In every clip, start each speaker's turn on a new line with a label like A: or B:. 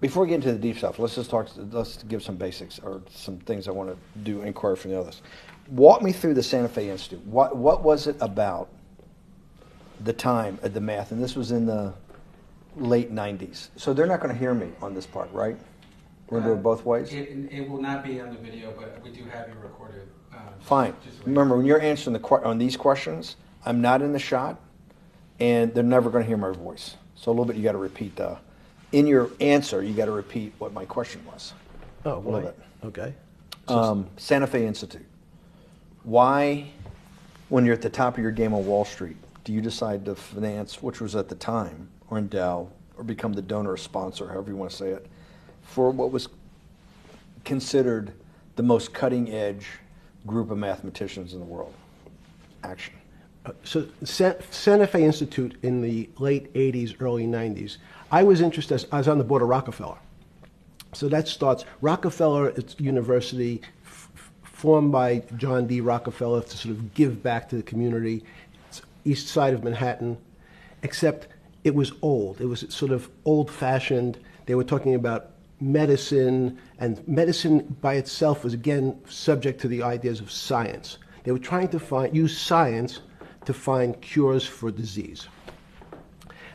A: Before we get into the deep stuff, let's give some basics or some things I want to do inquiry from the others. Walk me through the Santa Fe Institute. What was it about the time of the math? And this was in the late 90s. So they're not going to hear me on this part, right? We're going to do it both ways?
B: It will not be on the video, but we do have you recorded.
A: Fine. Remember, when you're answering on these questions, I'm not in the shot, and they're never going to hear my voice. So a little bit you got to repeat in your answer, you got to repeat what my question was.
C: Oh,
A: a little bit.
C: Okay.
A: Santa Fe Institute. Why, when you're at the top of your game on Wall Street, do you decide to finance, which was at the time, or endow, or become the donor or sponsor, however you want to say it, for what was considered the most cutting-edge group of mathematicians in the world? Action.
C: So Santa Fe Institute in the late 80s, early 90s, I was interested, I was on the board of Rockefeller. So that starts, Rockefeller University, formed by John D. Rockefeller to sort of give back to the community. It's east side of Manhattan, except it was old. It was sort of old-fashioned. They were talking about medicine, and medicine by itself was, again, subject to the ideas of science. They were trying to use science to find cures for disease.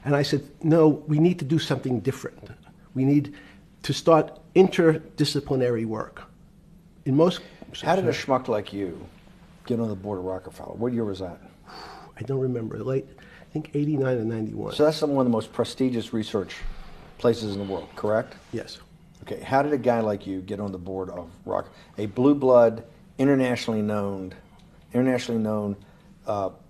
C: And I said, no, we need to do something different. We need to start interdisciplinary work. In most...
A: How did a schmuck like you get on the board of Rockefeller? What year was that?
C: I don't remember. Late, I think 89 or 91.
A: So that's one of the most prestigious research places in the world, correct?
C: Yes.
A: Okay, how did a guy like you get on the board of a blue blood, internationally known,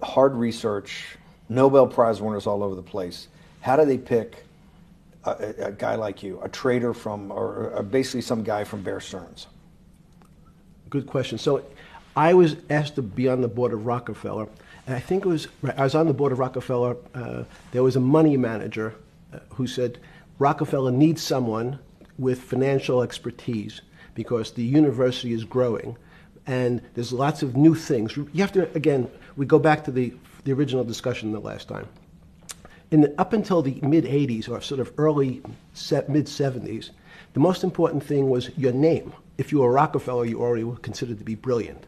A: hard research, Nobel Prize winners all over the place? How do they pick a guy like you, a trader from, or basically some guy from Bear Stearns?
C: Good question. So I was asked to be on the board of Rockefeller, and I think I was on the board of Rockefeller. There was a money manager who said, Rockefeller needs someone with financial expertise because the university is growing and there's lots of new things. You have to, again, we go back to the original discussion the last time. Up until the mid-'80s or sort of mid-'70s, the most important thing was your name. If you were Rockefeller, you already were considered to be brilliant.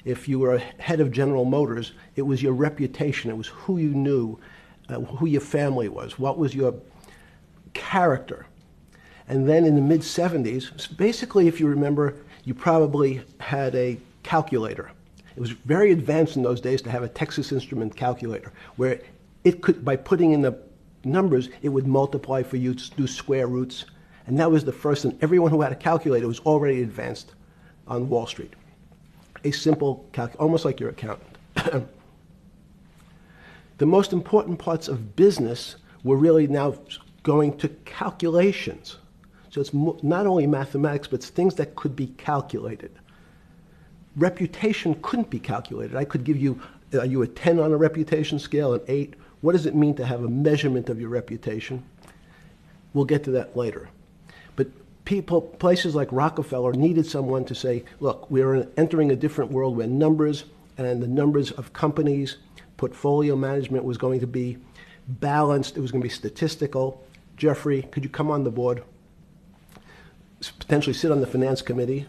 C: If you were head of General Motors, it was your reputation. It was who you knew, who your family was, what was your character. And then in the mid-'70s, basically, if you remember, you probably had a calculator. It was very advanced in those days to have a Texas Instrument calculator, where it could, by putting in the numbers, it would multiply for you to do square roots. And that was the first, and everyone who had a calculator was already advanced on Wall Street. A simple calculator, almost like your accountant. The most important parts of business were really now going to calculations. So it's not only mathematics, but it's things that could be calculated. Reputation couldn't be calculated. I could give you, are you a 10 on a reputation scale, an 8? What does it mean to have a measurement of your reputation? We'll get to that later. But places like Rockefeller needed someone to say, look, we're entering a different world where numbers and the numbers of companies, portfolio management was going to be balanced. It was going to be statistical. Jeffrey, could you come on the board? Potentially sit on the finance committee,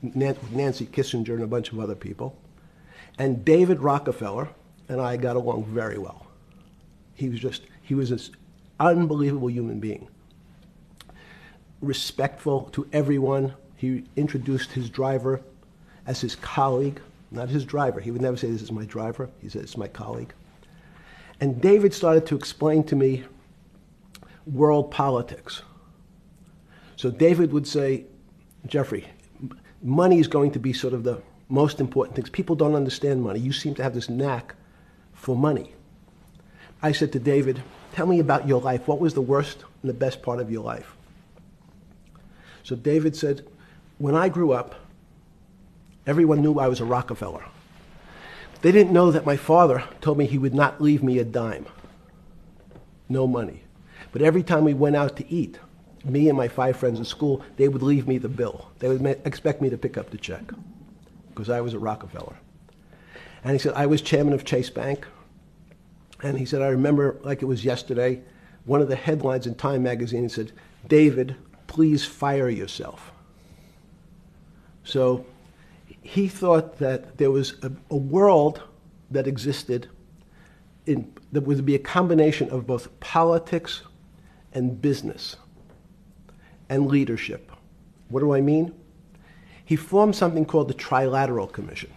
C: Nancy Kissinger and a bunch of other people. And David Rockefeller and I got along very well. He was an unbelievable human being. Respectful to everyone. He introduced his driver as his colleague, not his driver. He would never say, this is my driver. He said, it's my colleague. And David started to explain to me world politics. So David would say, Jeffrey, money is going to be sort of the most important things. People don't understand money. You seem to have this knack for money. I said to David, tell me about your life. What was the worst and the best part of your life? So David said, when I grew up, everyone knew I was a Rockefeller. They didn't know that my father told me he would not leave me a dime. No money. But every time we went out to eat, me and my 5 friends at school, they would leave me the bill. They would expect me to pick up the check because I was a Rockefeller. And he said, I was chairman of Chase Bank. And he said, I remember like it was yesterday, one of the headlines in Time magazine said, David please fire yourself. So he thought that there was a world that existed that would be a combination of both politics and business and leadership. What do I mean? He formed something called the Trilateral Commission.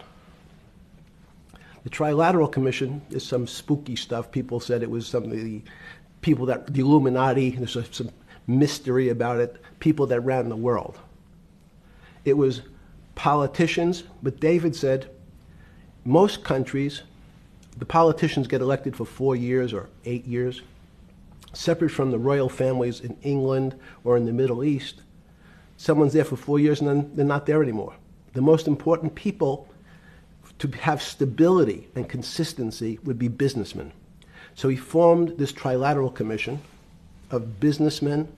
C: The Trilateral Commission is some spooky stuff. People said it was some of the people that, the Illuminati, there's some mystery about it, people that ran the world. It was politicians, but David said most countries, the politicians get elected for 4 years or 8 years, separate from the royal families in England or in the Middle East. Someone's there for 4 years and then they're not there anymore. The most important people to have stability and consistency would be businessmen. So he formed this Trilateral Commission of businessmen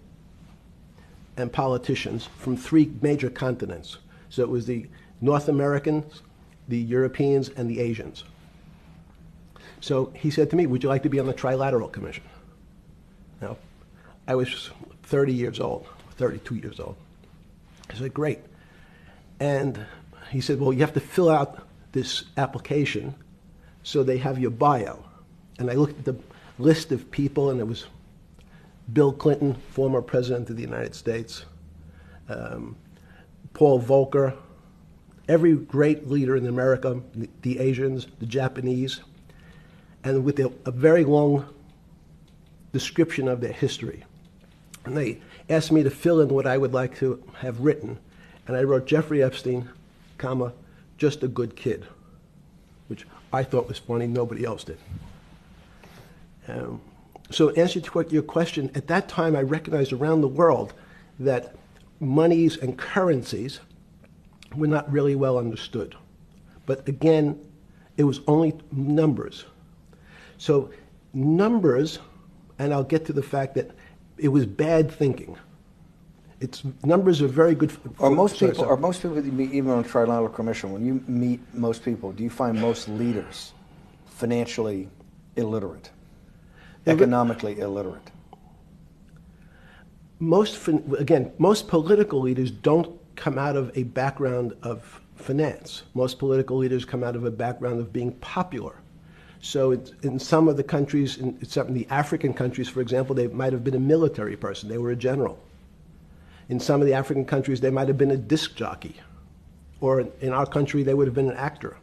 C: and politicians from 3 major continents. So it was the North Americans, the Europeans, and the Asians. So he said to me, would you like to be on the Trilateral Commission? Now, I was 30 years old, 32 years old. I said, great. And he said, well, you have to fill out this application so they have your bio. And I looked at the list of people, and it was Bill Clinton, former president of the United States, Paul Volcker, every great leader in America, the Asians, the Japanese, and with a very long description of their history. And they asked me to fill in what I would like to have written. And I wrote Jeffrey Epstein, comma, just a good kid, which I thought was funny, nobody else did. So in answer to your question, at that time I recognized around the world that monies and currencies were not really well understood. But again, it was only numbers. So numbers, and I'll get to the fact that it was bad thinking. Numbers are very good.
A: Are most people that you meet, even on a Trilateral Commission, when you meet most people, do you find most leaders financially illiterate, economically illiterate? Most political leaders don't come out of a background of finance. Most political leaders come out of a background of being popular. So in some of the countries, in some of the African countries, for example, they might have been a military person. They were a general. In some of the African countries, they might have been a disc jockey. Or in our country, they would have been an actor.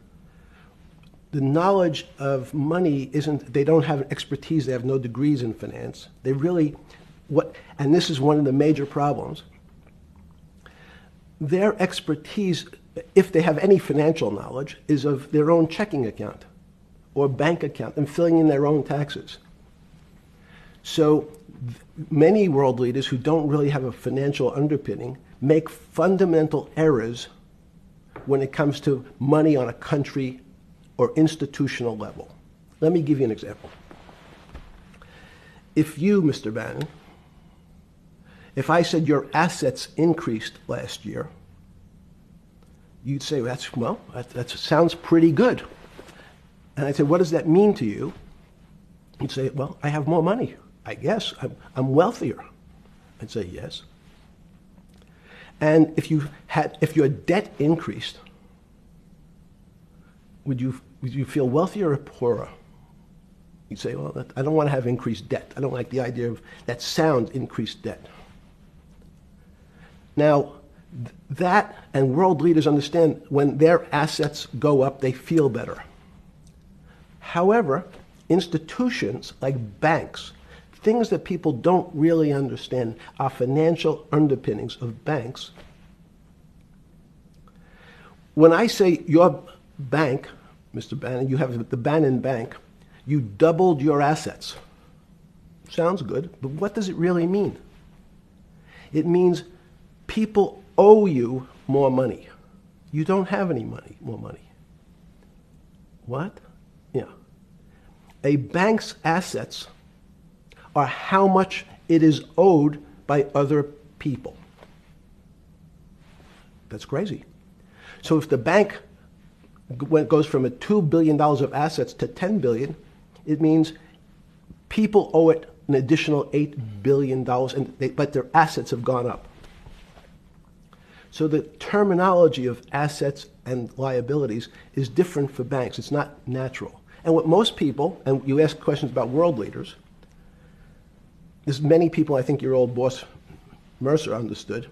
A: The knowledge of money they don't have expertise, they have no degrees in finance. They really, and this is one of the major problems, their expertise, if they have any financial knowledge, is of their own checking account or bank account and filling in their own taxes. So many world leaders who don't really have a financial underpinning make fundamental errors when it comes to money on a country or institutional level. Let me give you an example. If you, Mr. Bannon, if I said your assets increased last year, you'd say, that sounds pretty good. And I'd say, what does that mean to you? You'd say, well, I have more money. I guess I'm wealthier. I'd say yes. And if your debt increased, would you feel wealthier or poorer? You'd say, well, I don't want to have increased debt. I don't like the idea of that sound, increased debt. Now, that and world leaders understand when their assets go up, they feel better. However, institutions like banks, things that people don't really understand are financial underpinnings of banks. When I say your bank, Mr. Bannon, you have the Bannon Bank, you doubled your assets. Sounds good, but what does it really mean? It means people owe you more money. You don't have any more money. What? Yeah. A bank's assets are how much it is owed by other people. That's crazy. So if the bank goes from $2 billion of assets to $10 billion, it means people owe it an additional $8 billion, but their assets have gone up.
C: So the terminology of assets and liabilities is different for banks. It's not natural. And what most people, and you ask questions about world leaders, there's many people, I think your old boss Mercer understood,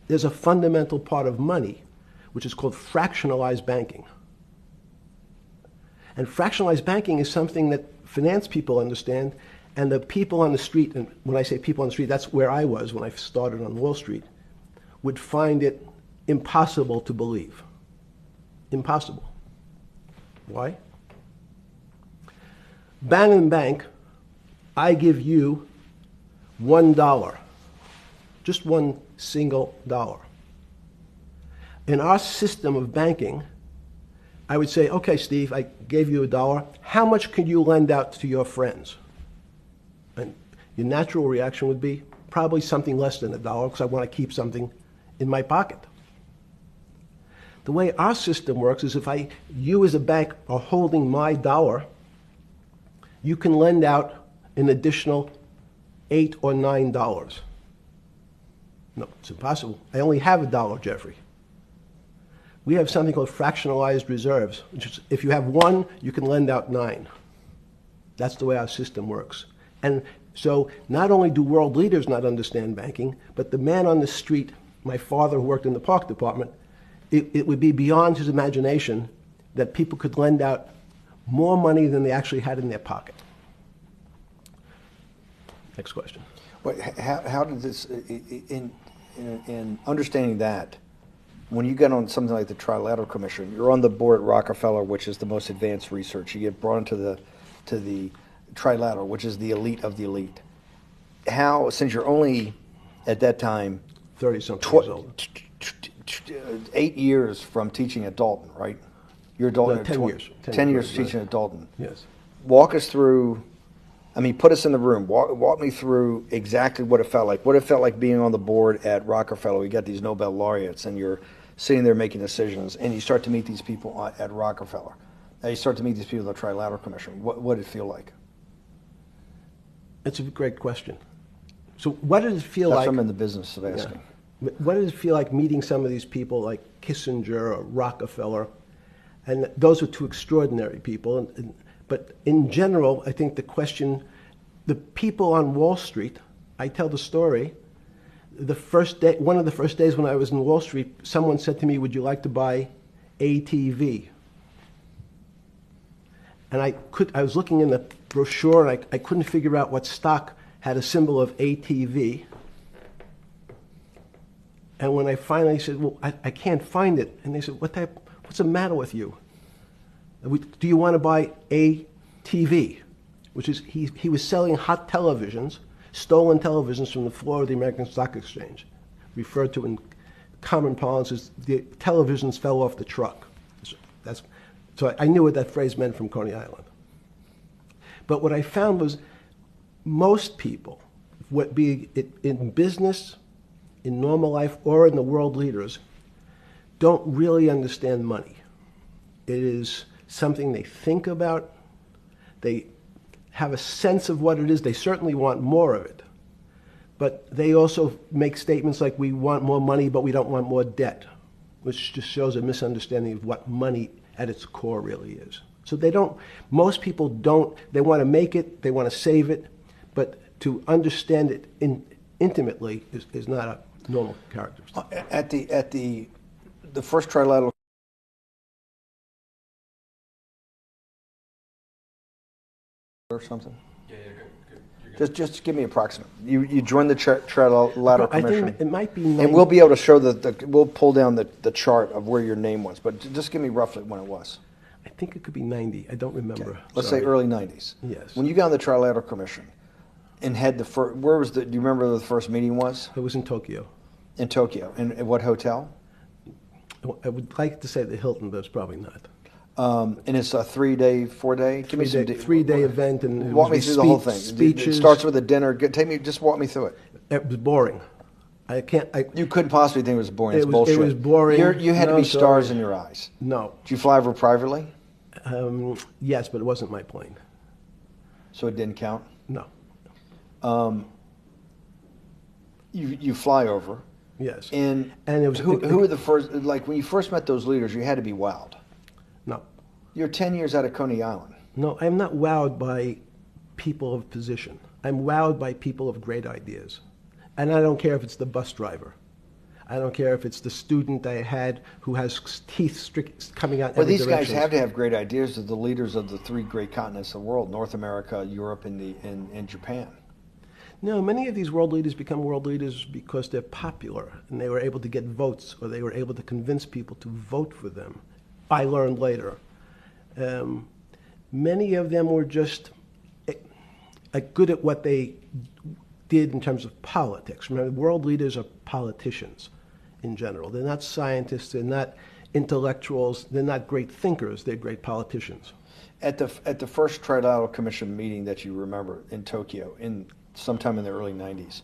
C: there's a fundamental part of money which is called fractionalized banking. And fractionalized banking is something that finance people understand, and the people on the street, and when I say people on the street, that's where I was when I started on Wall Street, would find it impossible to believe. Impossible. Why? Bannon Bank, I give you $1, just one single dollar. In our system of banking, I would say, okay, Steve, I gave you $1. How much can you lend out to your friends? And your natural reaction would be probably something less than $1 because I want to keep something in my pocket. The way our system works is if you as a bank are holding my dollar, you can lend out an additional $8 or $9. No, it's impossible. I only have $1, Jeffrey. We have something called fractionalized reserves, which is if you have 1, you can lend out 9. That's the way our system works. And so not only do world leaders not understand banking, but the man on the street, my father who worked in the park department, it would be beyond his imagination that people could lend out more money than they actually had in their pocket. Next question.
A: But how did this, in understanding that, when you get on something like the Trilateral Commission, you're on the board at Rockefeller, which is the most advanced research. You get brought into the Trilateral, which is the elite of the elite. How, since you're only at that time
C: 30-something years old.
A: 8 years from teaching at Dalton, right? You're a Dalton.
C: No, 10 years.
A: 10 years teaching at Dalton.
C: Yes.
A: Walk us through. I mean, put us in the room. Walk me through exactly what it felt like. What it felt like being on the board at Rockefeller. We got these Nobel laureates, and you're sitting there making decisions, and you start to meet these people at Rockefeller. And you start to meet these people at the Trilateral Commission. What did it feel like?
C: It's a great question. So what did it feel
A: That's
C: like?
A: what I'm in the business of asking.
C: Yeah. What did it feel like meeting some of these people like Kissinger or Rockefeller? And those were two extraordinary people. But in general, I think the question, the people on Wall Street, I tell the story, the first day, one of the first days when I was in Wall Street, someone said to me, would you like to buy ATV? And I was looking in the brochure and I couldn't figure out what stock had a symbol of ATV. And when I finally said, well, I can't find it. And they said, what's the matter with you? Do you want to buy ATV? Which is, he was selling hot televisions, stolen televisions from the floor of the American Stock Exchange, referred to in common parlance as the televisions fell off the truck. So I knew what that phrase meant from Coney Island. But what I found was most people, be it in business, in normal life, or in the world leaders, don't really understand money. It is something they think about. They have a sense of what it is. They certainly want more of it. But they also make statements like, we want more money, but we don't want more debt, which just shows a misunderstanding of what money at its core really is. So most people don't, they want to make it, they want to save it, but to understand it intimately is not a normal characteristic.
A: At the first Trilateral or something?
B: Yeah, you're good.
A: Just give me approximate. You joined the Trilateral
C: I
A: Commission.
C: think it might be
A: And we'll be able to show we'll pull down the chart of where your name was, but just give me roughly when it was.
C: I think it could be 90. I don't remember.
A: Okay. Let's say early 90s.
C: Yes.
A: When you got on the Trilateral Commission and had the first, do you remember where the first meeting was?
C: It was in Tokyo.
A: In Tokyo. And at what hotel?
C: I would like to say the Hilton, but it's probably not.
A: And it's a 3-day, 4-day? Give me some
C: 3-day event. And
A: walk me through the whole thing.
C: Speeches.
A: It starts with a dinner. Just walk me through it.
C: It was boring.
A: You couldn't possibly think it was boring. It's bullshit.
C: It was boring.
A: You had to be stars in your eyes.
C: No.
A: Did you fly over privately?
C: Yes, but it wasn't my plane.
A: So it didn't count?
C: No.
A: You fly over.
C: Yes.
A: And
C: it was
A: who were the first? Like when you first met those leaders, you had to be wowed.
C: No.
A: You're 10 years out of Coney Island.
C: No, I'm not wowed by people of position. I'm wowed by people of great ideas. And I don't care if it's the bus driver. I don't care if it's the student I had who has teeth coming out in
A: Well,
C: every
A: these
C: direction.
A: guys have to have great ideas. They're the leaders of the three great continents of the world: North America, Europe, and Japan.
C: No, many of these world leaders become world leaders because they're popular and they were able to get votes or they were able to convince people to vote for them. I learned later. Many of them were just good at what they did in terms of politics. Remember, world leaders are politicians in general. They're not scientists, they're not intellectuals, they're not great thinkers, they're great politicians.
A: At the first Trilateral Commission meeting that you remember in Tokyo, sometime in the early 90s,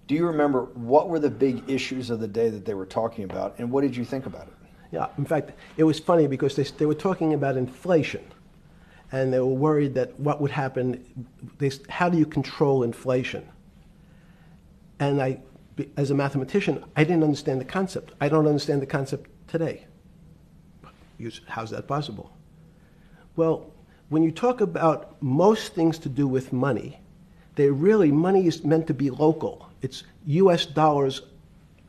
A: do you remember what were the big issues of the day that they were talking about, and what did you think about it?
C: Yeah, in fact, it was funny because they were talking about inflation, and they were worried that what would happen, how do you control inflation? And as a mathematician, I didn't understand the concept. I don't understand the concept today. How's that possible? Well, when you talk about most things to do with money, money is meant to be local. It's US dollars.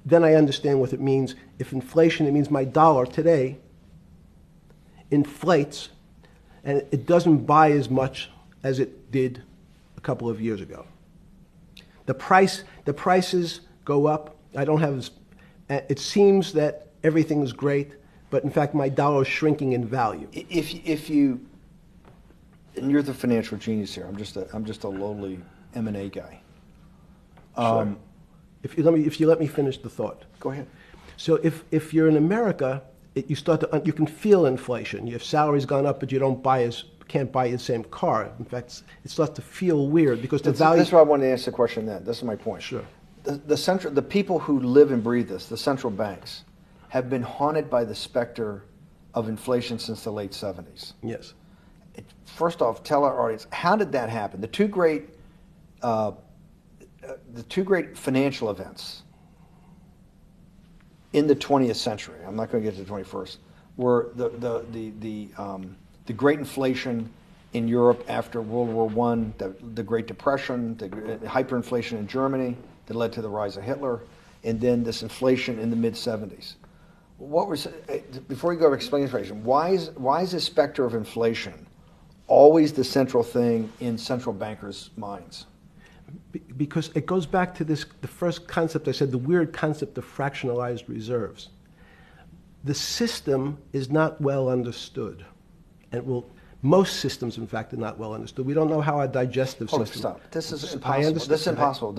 C: Then I understand what it means. If inflation, it means my dollar today inflates and it doesn't buy as much as it did a couple of years ago. The prices go up. It seems that everything is great, but in fact my dollar is shrinking in value.
A: If you, and you're the financial genius here. I'm just a lowly M&A guy.
C: Sure. If you let me finish the thought.
A: Go ahead.
C: So if you're in America, you can feel inflation. Your salary's gone up, but you can't buy the same car. In fact, it starts to feel weird because the value.
A: That's why I wanted to ask the question then. This is my point.
C: Sure.
A: The people who live and breathe this, the central banks, have been haunted by the specter of inflation since the late 70s.
C: Yes.
A: First off, tell our audience, how did that happen? The two great financial events in the 20th century, I'm not going to get to the 21st, were the great inflation in Europe after World War I, the Great Depression, the hyperinflation in Germany that led to the rise of Hitler, and then this inflation in the mid-70s. Before you go to explain inflation, why is the specter of inflation always the central thing in central bankers' minds?
C: Because it goes back to the first concept I said, the weird concept of fractionalized reserves. The system is not well understood. And most systems, in fact, are not well understood. We don't know how our digestive system.
A: Stop. This is
C: I
A: impossible.
C: understand.
A: This is impossible.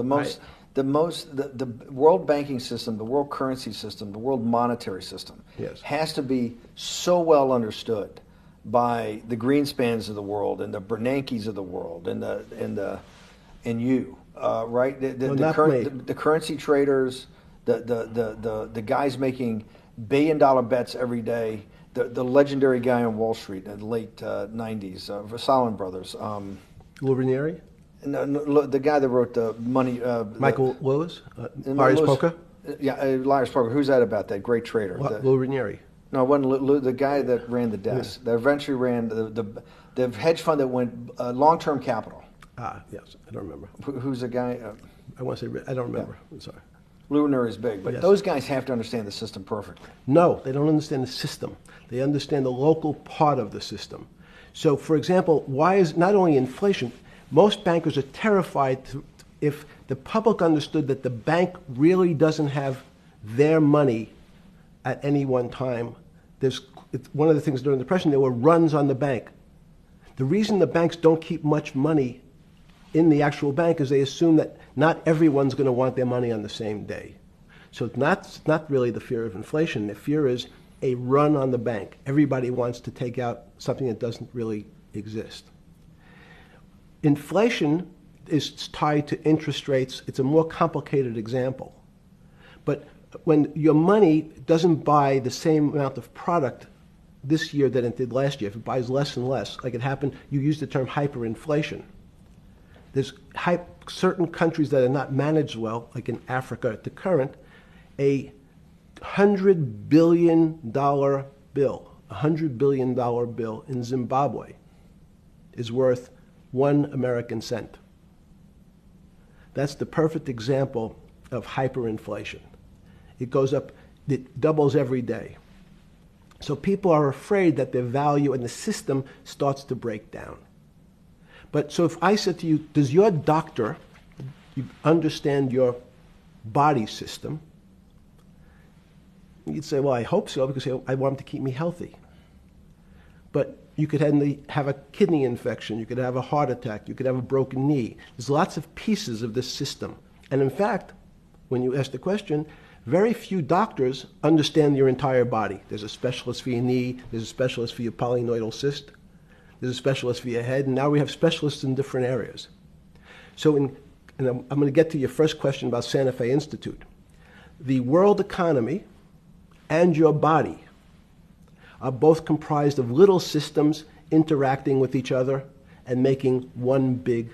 A: The world banking system, the world currency system, the world monetary system
C: Yes.
A: has to be so well understood by the Greenspans of the world and the Bernankes of the world and you, right? The currency traders, the guys making billion-dollar bets every day. The legendary guy on Wall Street in the late 90s, Salomon Brothers.
C: Lou Ranieri?
A: No, the guy that wrote the money.
C: Michael Lewis? Liar's Poker?
A: Yeah, Liar's Poker. Who's that about? That great trader.
C: Lou Ranieri.
A: No, it wasn't Lou, the guy that ran the desk. That eventually ran the hedge fund that went long-term capital.
C: Yes, I don't remember.
A: Who's the guy?
C: I want to say, I don't remember.
A: Yeah.
C: I'm sorry.
A: Lou Ranieri is big, but
C: Yes.
A: those guys have to understand the system perfectly.
C: No, they don't understand the system. They understand the local part of the system. So, for example, why is not only inflation, most bankers are terrified if the public understood that the bank really doesn't have their money at any one time. It's one of the things during the Depression, there were runs on the bank. The reason the banks don't keep much money in the actual bank is they assume that not everyone's going to want their money on the same day. So it's not really the fear of inflation. The fear is a run on the bank. Everybody wants to take out something that doesn't really exist. Inflation is tied to interest rates. It's a more complicated example. But when your money doesn't buy the same amount of product this year than it did last year, if it buys less and less, like it happened, you use the term hyperinflation. There's certain countries that are not managed well, like in Africa at the current, A $100 billion bill, $100 billion bill in Zimbabwe is worth 1 American cent. That's the perfect example of hyperinflation. It goes up, it doubles every day. So people are afraid that their value in the system starts to break down. But so if I said to you, does your doctor understand your body system? You'd say, well, I hope so, because I want him to keep me healthy. But you could have a kidney infection, you could have a heart attack, you could have a broken knee. There's lots of pieces of this system. And in fact, when you ask the question, very few doctors understand your entire body. There's a specialist for your knee, there's a specialist for your polynoidal cyst, there's a specialist for your head, and now we have specialists in different areas. So and I'm going to get to your first question about Santa Fe Institute. The world economy and your body are both comprised of little systems interacting with each other and making one big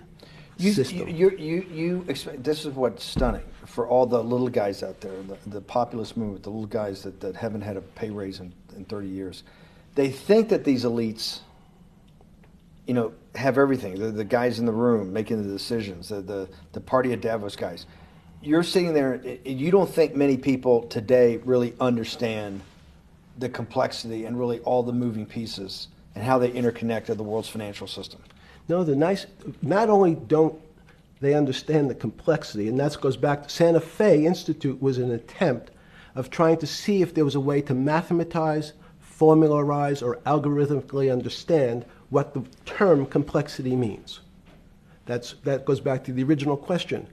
C: system.
A: This is what's stunning for all the little guys out there, the populist movement, the little guys that haven't had a pay raise in 30 years. They think that these elites, have everything. The guys in the room making the decisions, the party at Davos guys. You're sitting there, you don't think many people today really understand the complexity and really all the moving pieces and how they interconnect to the world's financial system.
C: No, not only don't they understand the complexity, and that goes back to Santa Fe Institute was an attempt of trying to see if there was a way to mathematize, formularize, or algorithmically understand what the term complexity means. That goes back to the original question.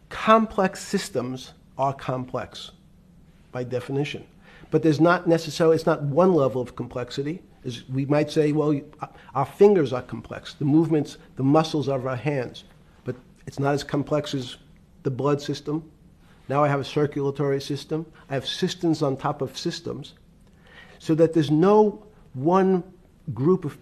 C: Complex systems are complex by definition. But there's not necessarily, it's not one level of complexity. We might say, well, our fingers are complex, the movements, the muscles of our hands, but it's not as complex as the blood system. Now I have a circulatory system. I have systems on top of systems, so that there's no one group of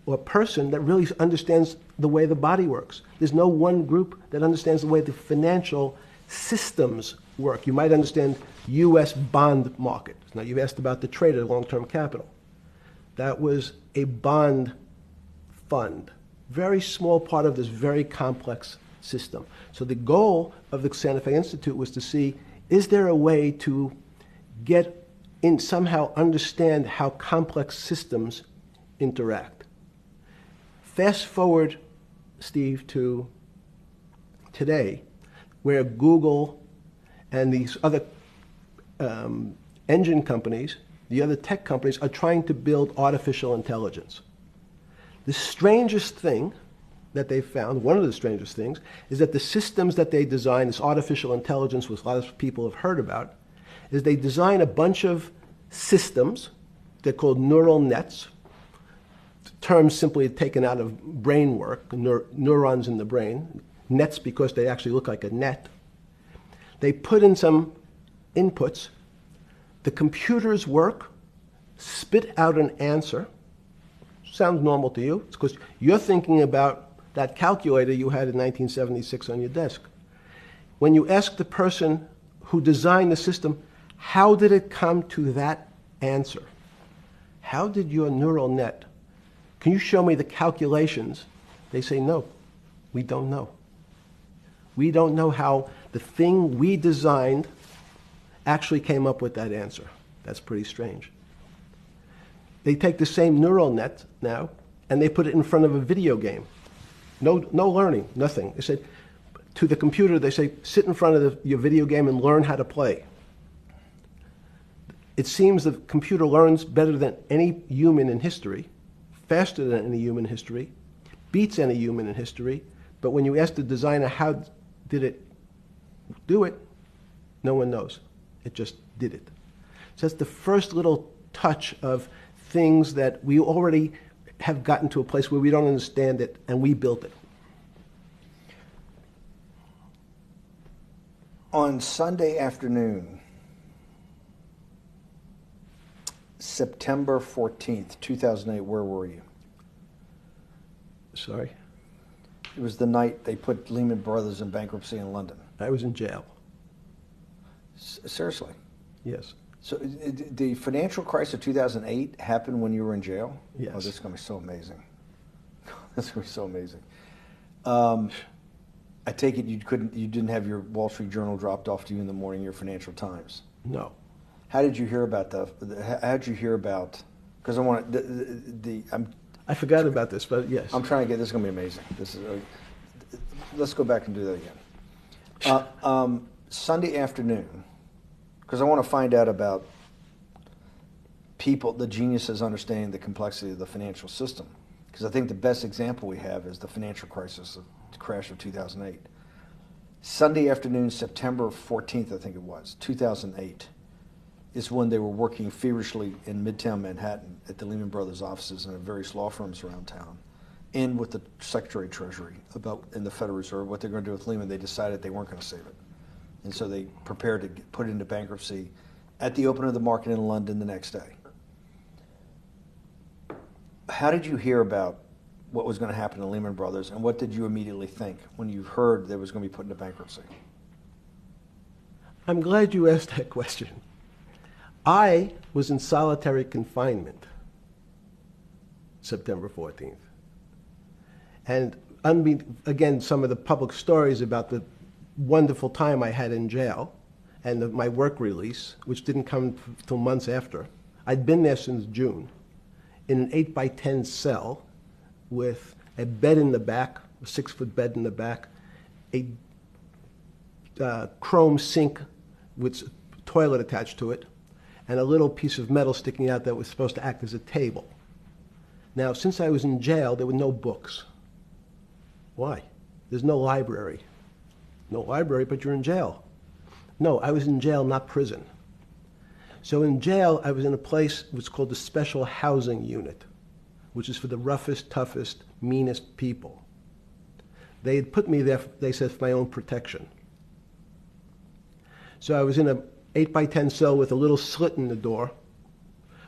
C: or person that really understands the way the body works. There's no one group that understands the way the financial systems work. You might understand U.S. bond market. Now, you've asked about the trade of long-term capital. That was a bond fund, very small part of this very complex system. So the goal of the Santa Fe Institute was to see, is there a way to get in, somehow understand how complex systems interact? Fast forward, Steve, to today, where Google and these other engine companies, the other tech companies, are trying to build artificial intelligence. The strangest thing that they found, one of the strangest things, is that the systems that they design, this artificial intelligence, which a lot of people have heard about, is they design a bunch of systems. They're called neural nets. Terms simply taken out of brain work, neurons in the brain. Nets because they actually look like a net. They put in some inputs. The computers work, spit out an answer. Sounds normal to you. It's because you're thinking about that calculator you had in 1976 on your desk. When you ask the person who designed the system, how did it come to that answer? How did your neural net, can you show me the calculations? They say, no, we don't know. We don't know how the thing we designed actually came up with that answer. That's pretty strange. They take the same neural net now, and they put it in front of a video game. No learning, nothing. They said, to the computer, they say, sit in front of your video game and learn how to play. It seems the computer learns better than any human in history, faster than any human in history, beats any human in history, but when you ask the designer how did it do it, no one knows. It just did it. So that's the first little touch of things that we already have gotten to a place where we don't understand it, and we built it.
A: On Sunday afternoon, September 14th, 2008, where were you?
C: Sorry?
A: It was the night they put Lehman Brothers in bankruptcy in London.
C: I was in jail.
A: Seriously.
C: Yes.
A: So the financial crisis of 2008 happened when you were in jail?
C: Yes.
A: Oh, this is going to be so amazing. This is going to be so amazing. I take it you didn't have your Wall Street Journal dropped off to you in the morning, your Financial Times.
C: No.
A: How did you hear about how did you hear about, because I want
C: I forgot about this, but yes.
A: I'm trying to get, this is going to be amazing. This is, let's go back and do that again. Sunday afternoon, because I want to find out about people, the geniuses understanding the complexity of the financial system. Because I think the best example we have is the financial crisis, the crash of 2008. Sunday afternoon, September 14th, I think it was, 2008, is when they were working feverishly in Midtown Manhattan at the Lehman Brothers offices and at various law firms around town, and with the Secretary of Treasury and the Federal Reserve, what they're going to do with Lehman. They decided they weren't going to save it. And so they prepared to put it into bankruptcy at the open of the market in London the next day. How did you hear about what was going to happen to Lehman Brothers, and what did you immediately think when you heard that it was going to be put into bankruptcy?
C: I'm glad you asked that question. I was in solitary confinement September 14th. And again, some of the public stories about the wonderful time I had in jail and my work release, which didn't come till months after. I'd been there since June in an 8x10 cell with a bed in the back, a 6-foot bed in the back, a chrome sink with a toilet attached to it, and a little piece of metal sticking out that was supposed to act as a table. Now, since I was in jail, there were no books. Why? There's no library. No library, but you're in jail. No, I was in jail, not prison. So in jail, I was in a place which is called the Special Housing Unit, which is for the roughest, toughest, meanest people. They had put me there, they said, for my own protection. So I was in a 8x10 cell with a little slit in the door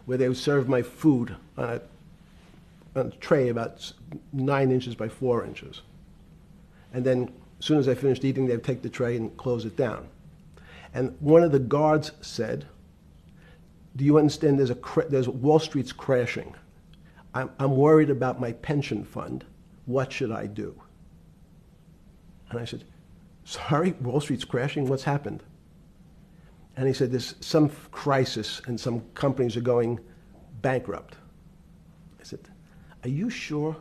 C: where they would serve my food on a tray about 9 inches by 4 inches. And then as soon as I finished eating, they would take the tray and close it down. And one of the guards said, do you understand there's Wall Street's crashing. I'm worried about my pension fund. What should I do? And I said, sorry, Wall Street's crashing? What's happened? And he said, there's some crisis and some companies are going bankrupt. I said, are you sure?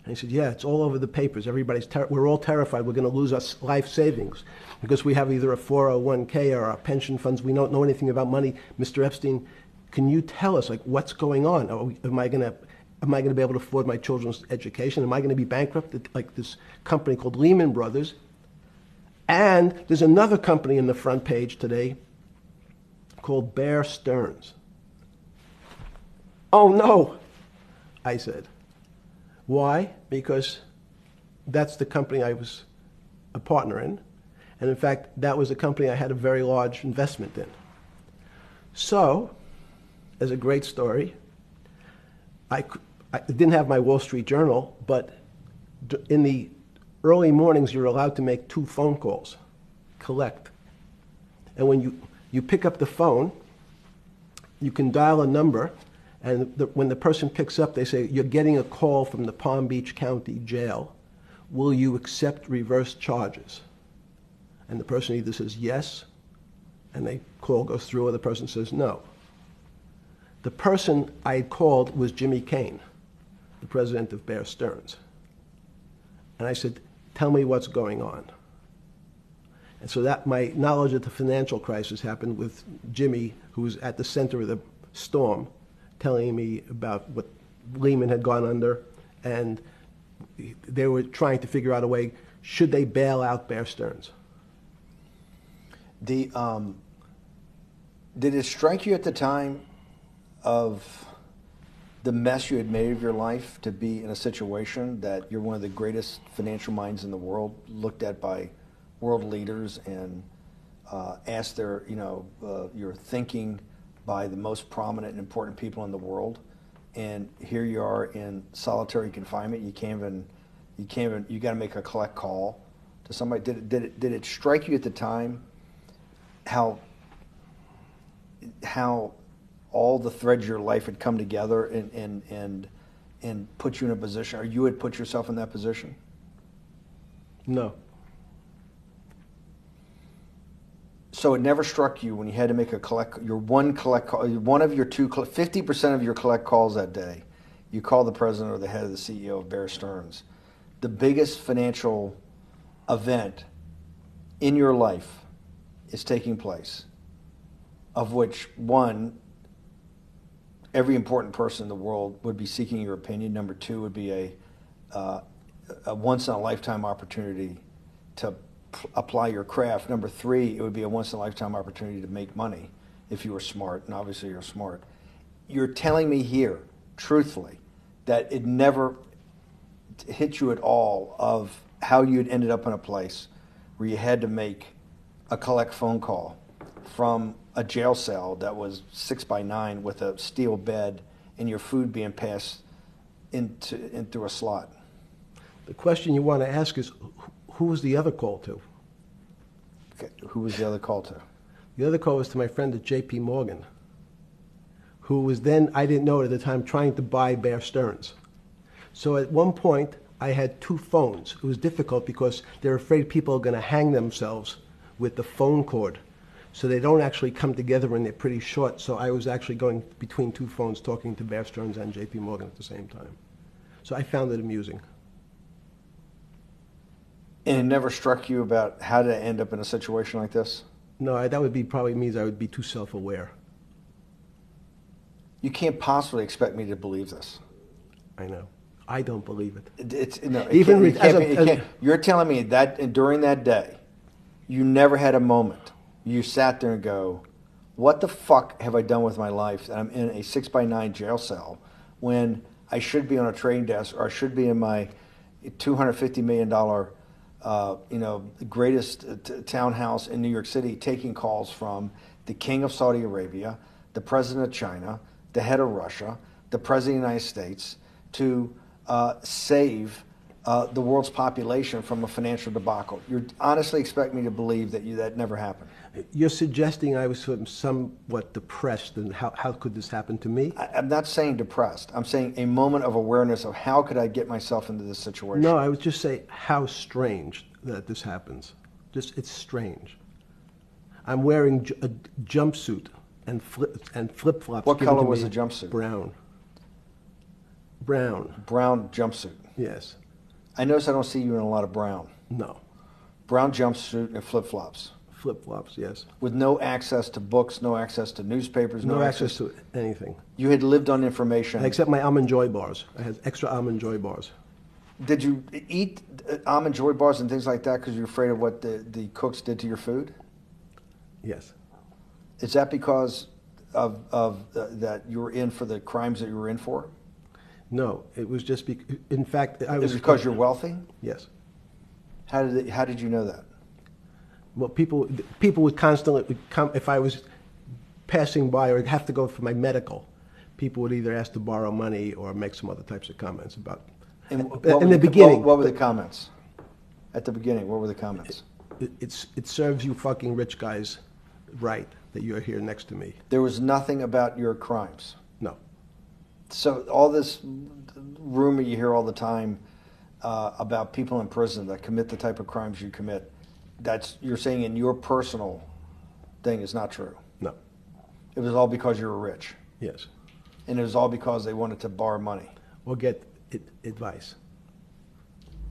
C: And he said, yeah, it's all over the papers. We're all terrified we're going to lose our life savings because we have either a 401k or our pension funds. We don't know anything about money. Mr. Epstein, can you tell us, like, what's going on? Am I going to be able to afford my children's education? Am I going to be bankrupt like this company called Lehman Brothers? And there's another company in the front page today called Bear Stearns. Oh, no, I said. Why? Because that's the company I was a partner in. And in fact, that was a company I had a very large investment in. So, as a great story, I didn't have my Wall Street Journal, but in the early mornings, you're allowed to make 2 phone calls, collect. And when you pick up the phone, you can dial a number, and when the person picks up, they say, you're getting a call from the Palm Beach County Jail. Will you accept reverse charges? And the person either says yes, and the call goes through, or the person says no. The person I had called was Jimmy Kane, the president of Bear Stearns. And I said, tell me what's going on. And so that my knowledge of the financial crisis happened with Jimmy, who was at the center of the storm, telling me about what Lehman had gone under, and they were trying to figure out a way, should they bail out Bear Stearns?
A: Did it strike you at the time of the mess you had made of your life to be in a situation that you're one of the greatest financial minds in the world, looked at by world leaders and asked your thinking by the most prominent and important people in the world, and here you are in solitary confinement. You got to make a collect call to somebody. Did it strike you at the time how all the threads of your life had come together and put you in a position, or you had put yourself in that position?
C: No.
A: So it never struck you when you had to make one of your 50% of your collect calls that day, you call the president or the head of the CEO of Bear Stearns. The biggest financial event in your life is taking place, of which one, every important person in the world would be seeking your opinion. Number two would be a once-in-a-lifetime opportunity to apply your craft. Number three, it would be a once-in-a-lifetime opportunity to make money if you were smart, and obviously you're smart. You're telling me here, truthfully, that it never hit you at all of how you had ended up in a place where you had to make a collect phone call from a jail cell that was 6x9 with a steel bed and your food being passed in through a slot.
C: The question you want to ask is, who was the other call to?
A: Okay. Who was the other call to?
C: The other call was to my friend at J.P. Morgan, who was then, I didn't know it at the time, trying to buy Bear Stearns. So at one point, I had two phones. It was difficult because they're afraid people are going to hang themselves with the phone cord. So they don't actually come together and they're pretty short. So I was actually going between two phones talking to Bear Stearns and J.P. Morgan at the same time. So I found it amusing.
A: And it never struck you about how to end up in a situation like this?
C: No, that would be probably means I would be too self-aware.
A: You can't possibly expect me to believe this.
C: I know. I don't believe it.
A: You're telling me that during that day, you never had a moment. You sat there and go, what the fuck have I done with my life that I'm in a 6x9 jail cell when I should be on a trading desk or I should be in my $250 million greatest townhouse in New York City taking calls from the king of Saudi Arabia, the president of China, the head of Russia, the president of the United States to save the world's population from a financial debacle. You honestly expect me to believe that never happened?
C: You're suggesting I was sort of somewhat depressed, and how could this happen to me?
A: I'm not saying depressed. I'm saying a moment of awareness of how could I get myself into this situation.
C: No, I would just say how strange that this happens. It's strange. I'm wearing a jumpsuit and flip-flops.
A: What color was the jumpsuit?
C: Brown. Brown.
A: Brown jumpsuit.
C: Yes.
A: I notice I don't see you in a lot of brown.
C: No.
A: Brown jumpsuit and flip-flops.
C: Flip-flops, yes.
A: With no access to books, no access to newspapers,
C: no access to anything.
A: You had lived on information.
C: Except my Almond Joy bars. I had extra Almond Joy bars.
A: Did you eat Almond Joy bars and things like that because you're afraid of what the cooks did to your food?
C: Yes.
A: Is that because of that you were in for the crimes that you were in for?
C: No, it was just in fact, I was.
A: Is it because you're wealthy?
C: Yes.
A: How did you know that?
C: Well, people would constantly come if I was passing by or have to go for my medical. People would either ask to borrow money or make some other types of comments about.
A: In
C: the beginning,
A: what were the comments? At the beginning, what were the comments?
C: It serves you fucking rich guys right that you're here next to me.
A: There was nothing about your crimes.
C: No.
A: So all this rumor you hear all the time about people in prison that commit the type of crimes you commit, you're saying in your personal thing is not true.
C: No.
A: It was all because you were rich.
C: Yes.
A: And it was all because they wanted to borrow money.
C: Or get advice.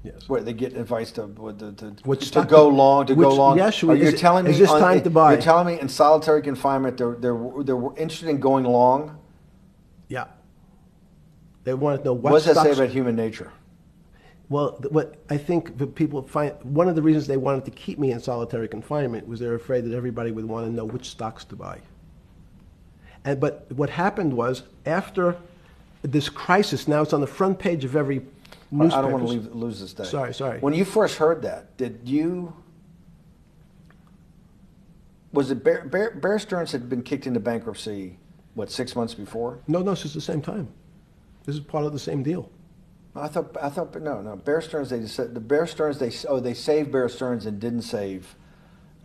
C: Yes.
A: Where they get advice to go long.
C: Yes.
A: You're telling me
C: is this time to buy?
A: You're telling me in solitary confinement they're interested in going long.
C: Yeah. They want to know what
A: does that say about human nature?
C: Well, what I think the people find, one of the reasons they wanted to keep me in solitary confinement was they're afraid that everybody would want to know which stocks to buy. But what happened was, after this crisis, now it's on the front page of every newspaper.
A: I don't want to lose this day.
C: Sorry.
A: When you first heard that, was it Bear Stearns had been kicked into bankruptcy, 6 months before?
C: No, this is the same time. This is part of the same deal.
A: I thought, no. Bear Stearns, they saved Bear Stearns and didn't save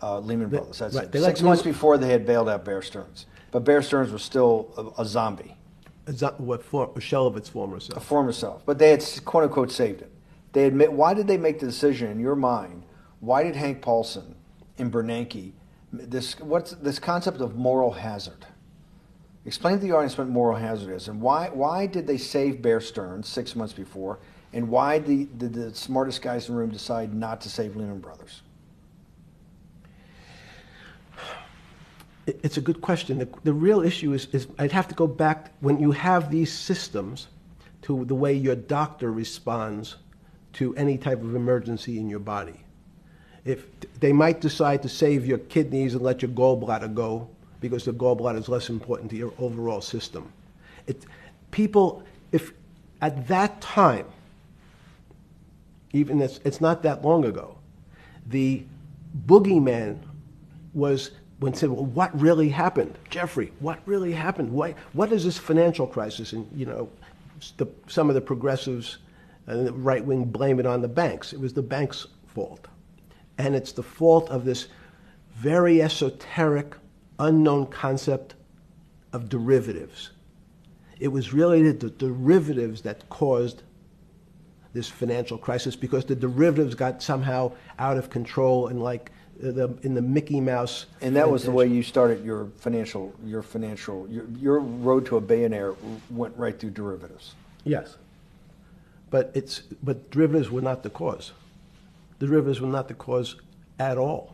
A: Lehman Brothers. That's
C: right.
A: it.
C: They let
A: 6 months
C: Lehman-
A: before they had bailed out Bear Stearns. But Bear Stearns was still a zombie,
C: A shell of its former
A: a
C: self.
A: former self. But they had, quote unquote, saved it. They admit, why did they make the decision in your mind? Why did Hank Paulson and Bernanke, what's this concept of moral hazard? Explain to the audience what moral hazard is, and why did they save Bear Stearns 6 months before, and why did the smartest guys in the room decide not to save Lehman Brothers?
C: It's a good question. The real issue is I'd have to go back when you have these systems to the way your doctor responds to any type of emergency in your body. If they might decide to save your kidneys and let your gallbladder go because the gallbladder is less important to your overall system. If at that time, even it's not that long ago, the boogeyman was when said, well, what really happened? Jeffrey, what really happened? What is this financial crisis? And, some of the progressives and the right wing blame it on the banks. It was the banks' fault. And it's the fault of this very esoteric, unknown concept of derivatives. It was really the derivatives that caused this financial crisis because the derivatives got somehow out of control and in the Mickey Mouse.
A: And that was the way you started your road to a billionaire went right through derivatives.
C: Yes. But derivatives were not the cause. Derivatives were not the cause at all.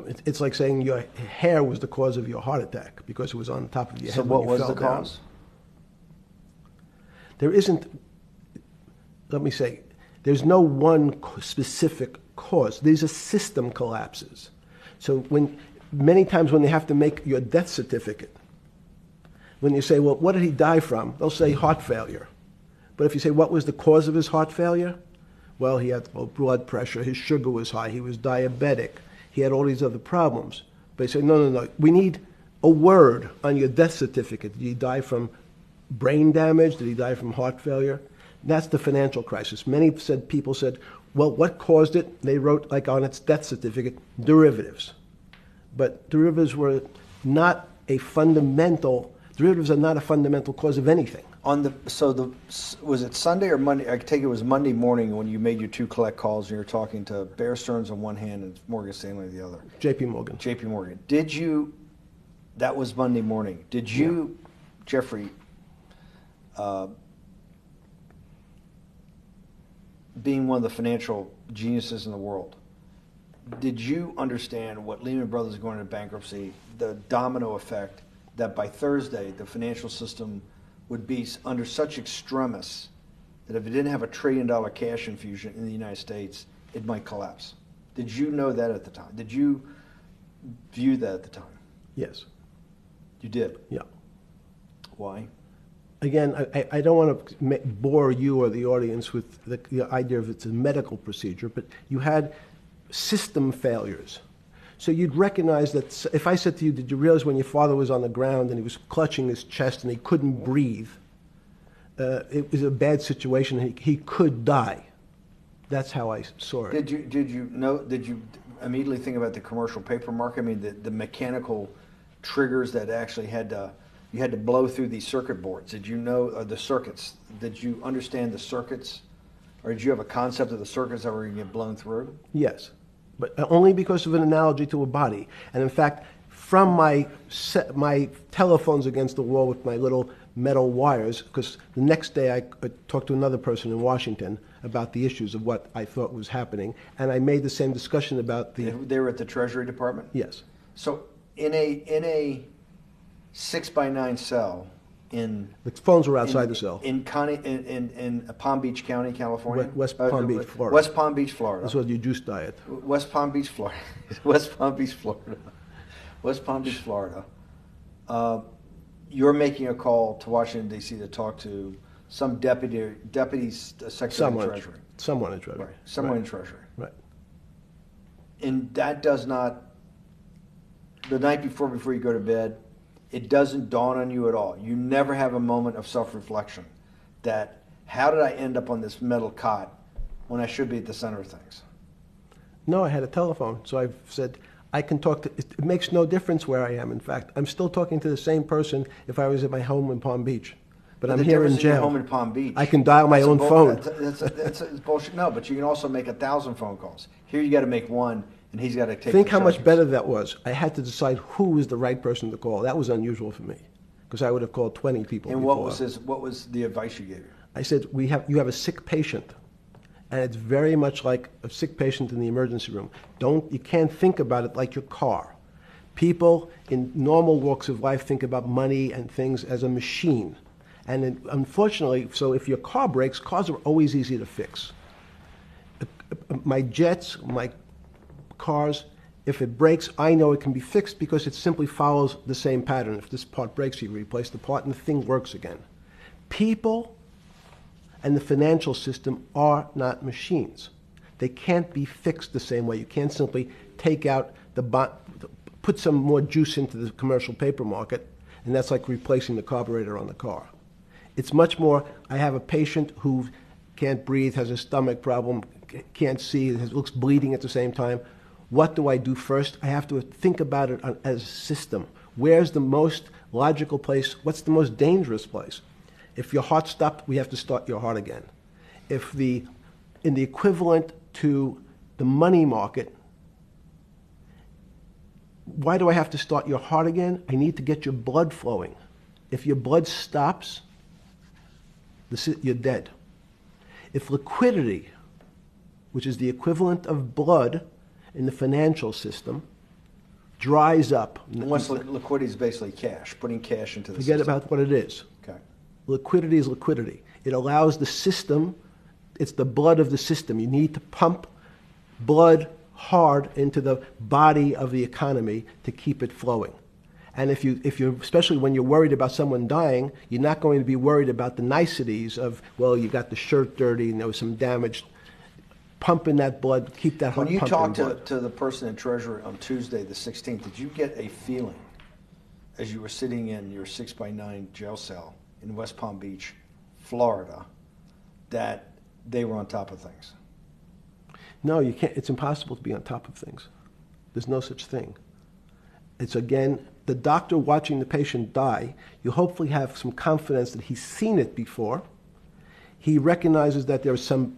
C: It's like saying your hair was the cause of your heart attack because it was on top of your head.
A: So what
C: when you
A: was
C: fell
A: the
C: down.
A: cause?
C: There isn't, let me say, there's no one specific cause. These are system collapses. So many times when they have to make your death certificate, when you say, well, what did he die from? They'll say heart failure. But if you say, what was the cause of his heart failure? Well, he had low blood pressure, his sugar was high, he was diabetic, he had all these other problems. But they say, no, we need a word on your death certificate. Did he die from brain damage? Did he die from heart failure? That's the financial crisis. Many people said, well, what caused it? They wrote, like on its death certificate, derivatives. But derivatives are not a fundamental cause of anything.
A: Was it Sunday or Monday? I take it was Monday morning when you made your two collect calls and you were talking to Bear Stearns on one hand and Morgan Stanley on the other.
C: J.P. Morgan.
A: J.P. Morgan. That was Monday morning. Did you, Jeffrey, being one of the financial geniuses in the world, did you understand what Lehman Brothers is going into bankruptcy, the domino effect, that by Thursday the financial system would be under such extremis that if it didn't have $1 trillion cash infusion in the United States, it might collapse? Did you know that at the time? Did you view that at the time?
C: Yes.
A: You did?
C: Yeah.
A: Why?
C: Again, I don't want to bore you or the audience with the idea of it's a medical procedure, but you had system failures. So you'd recognize that if I said to you, did you realize when your father was on the ground and he was clutching his chest and he couldn't breathe, it was a bad situation, he could die. That's how I saw it.
A: Did you immediately think about the commercial paper market? I mean, the mechanical triggers that actually you had to blow through these circuit boards. Did you know the circuits? Did you understand the circuits? Or did you have a concept of the circuits that were going to get blown through?
C: Yes, but only because of an analogy to a body. And in fact, from my telephones against the wall with my little metal wires, because the next day I talked to another person in Washington about the issues of what I thought was happening, and I made the same discussion about the...
A: They were at the Treasury Department?
C: Yes.
A: So in a 6x9 cell in...
C: The phones were outside the cell.
A: In Palm Beach County, California?
C: West Palm Beach, Florida.
A: West Palm Beach, Florida.
C: This was your juice diet.
A: West Palm Beach, Florida. West Palm Beach, Florida. West Palm Beach, Florida. You're making a call to Washington, D.C. to talk to some deputy secretary of Treasury.
C: Someone in Treasury.
A: Right. Someone in Treasury.
C: Right.
A: And that does not, the night before you go to bed, it doesn't dawn on you at all. You never have a moment of self-reflection that, how did I end up on this metal cot when I should be at the center of things?
C: No, I had a telephone. So I've said, I can talk to, it makes no difference where I am, in fact. I'm still talking to the same person if I was at my home in Palm Beach. But I'm
A: the
C: here in
A: difference is you're
C: jail.
A: home in Palm Beach.
C: I can dial my
A: That's a
C: own phone.
A: That's bullshit. No, but you can also make 1,000 phone calls. Here you got to make one, and he's got to take.
C: Think
A: the
C: how much
A: charges.
C: better that was. I had to decide who was the right person to call. That was unusual for me because I would have called 20 people
A: And
C: before.
A: what was the advice you gave him?
C: I said, you have a sick patient, and it's very much like a sick patient in the emergency room. You can't think about it like your car. People in normal walks of life think about money and things as a machine. And unfortunately, so if your car breaks, cars are always easy to fix. My jets, my cars, if it breaks, I know it can be fixed because it simply follows the same pattern. If this part breaks, you replace the part and the thing works again. People and the financial system are not machines. They can't be fixed the same way. You can't simply take out put some more juice into the commercial paper market, and that's like replacing the carburetor on the car. It's much more, I have a patient who can't breathe, has a stomach problem, can't see, looks bleeding at the same time. What do I do first? I have to think about it as a system. Where's the most logical place? What's the most dangerous place? If your heart stopped, we have to start your heart again. In the equivalent to the money market, why do I have to start your heart again? I need to get your blood flowing. If your blood stops, you're dead. If liquidity, which is the equivalent of blood in the financial system, dries up.
A: And what's liquidity is basically cash, putting cash into the
C: Forget
A: system.
C: about what it is.
A: Okay.
C: Liquidity is liquidity. It allows the system, it's the blood of the system. You need to pump blood hard into the body of the economy to keep it flowing. And if you're, especially when you're worried about someone dying, you're not going to be worried about the niceties of, well, you got the shirt dirty and there was some damage. Pump in that blood, keep that heart
A: When you
C: pumping
A: talked
C: blood.
A: to the person in Treasury on Tuesday, the 16th, did you get a feeling as you were sitting in your 6x9 jail cell in West Palm Beach, Florida, that they were on top of things?
C: No, you can't. It's impossible to be on top of things. There's no such thing. It's, again, the doctor watching the patient die. You hopefully have some confidence that he's seen it before. He recognizes that there are some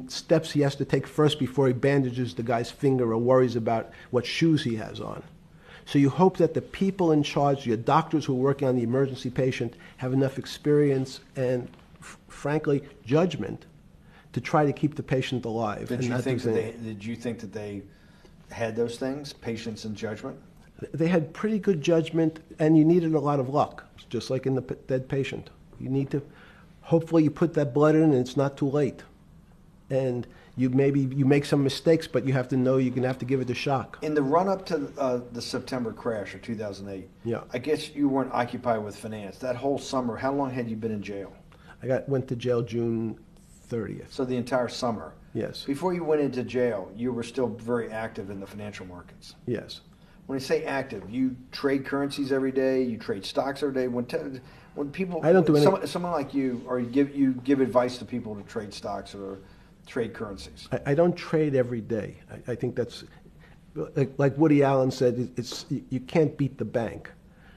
C: steps he has to take first before he bandages the guy's finger or worries about what shoes he has on. So you hope that the people in charge, your doctors who are working on the emergency patient, have enough experience and, frankly, judgment to try to keep the patient alive.
A: Did you think that they had those things, patience and judgment?
C: They had pretty good judgment, and you needed a lot of luck, just like in the dead patient. You need to, hopefully you put that blood in and it's not too late. And you make some mistakes, but you have to know you're going to have to give it a shock.
A: In the run-up to the September crash of 2008,
C: Yeah.
A: I guess you weren't occupied with finance. That whole summer, how long had you been in jail?
C: Went to jail June 30th.
A: So the entire summer.
C: Yes.
A: Before you went into jail, you were still very active in the financial markets.
C: Yes.
A: When I say active, you trade currencies every day, you trade stocks every day. When people,
C: I don't do any.
A: someone like you, or you give advice to people to trade stocks or trade currencies.
C: I don't trade every day. I think that's, like Woody Allen said, you can't beat the bank.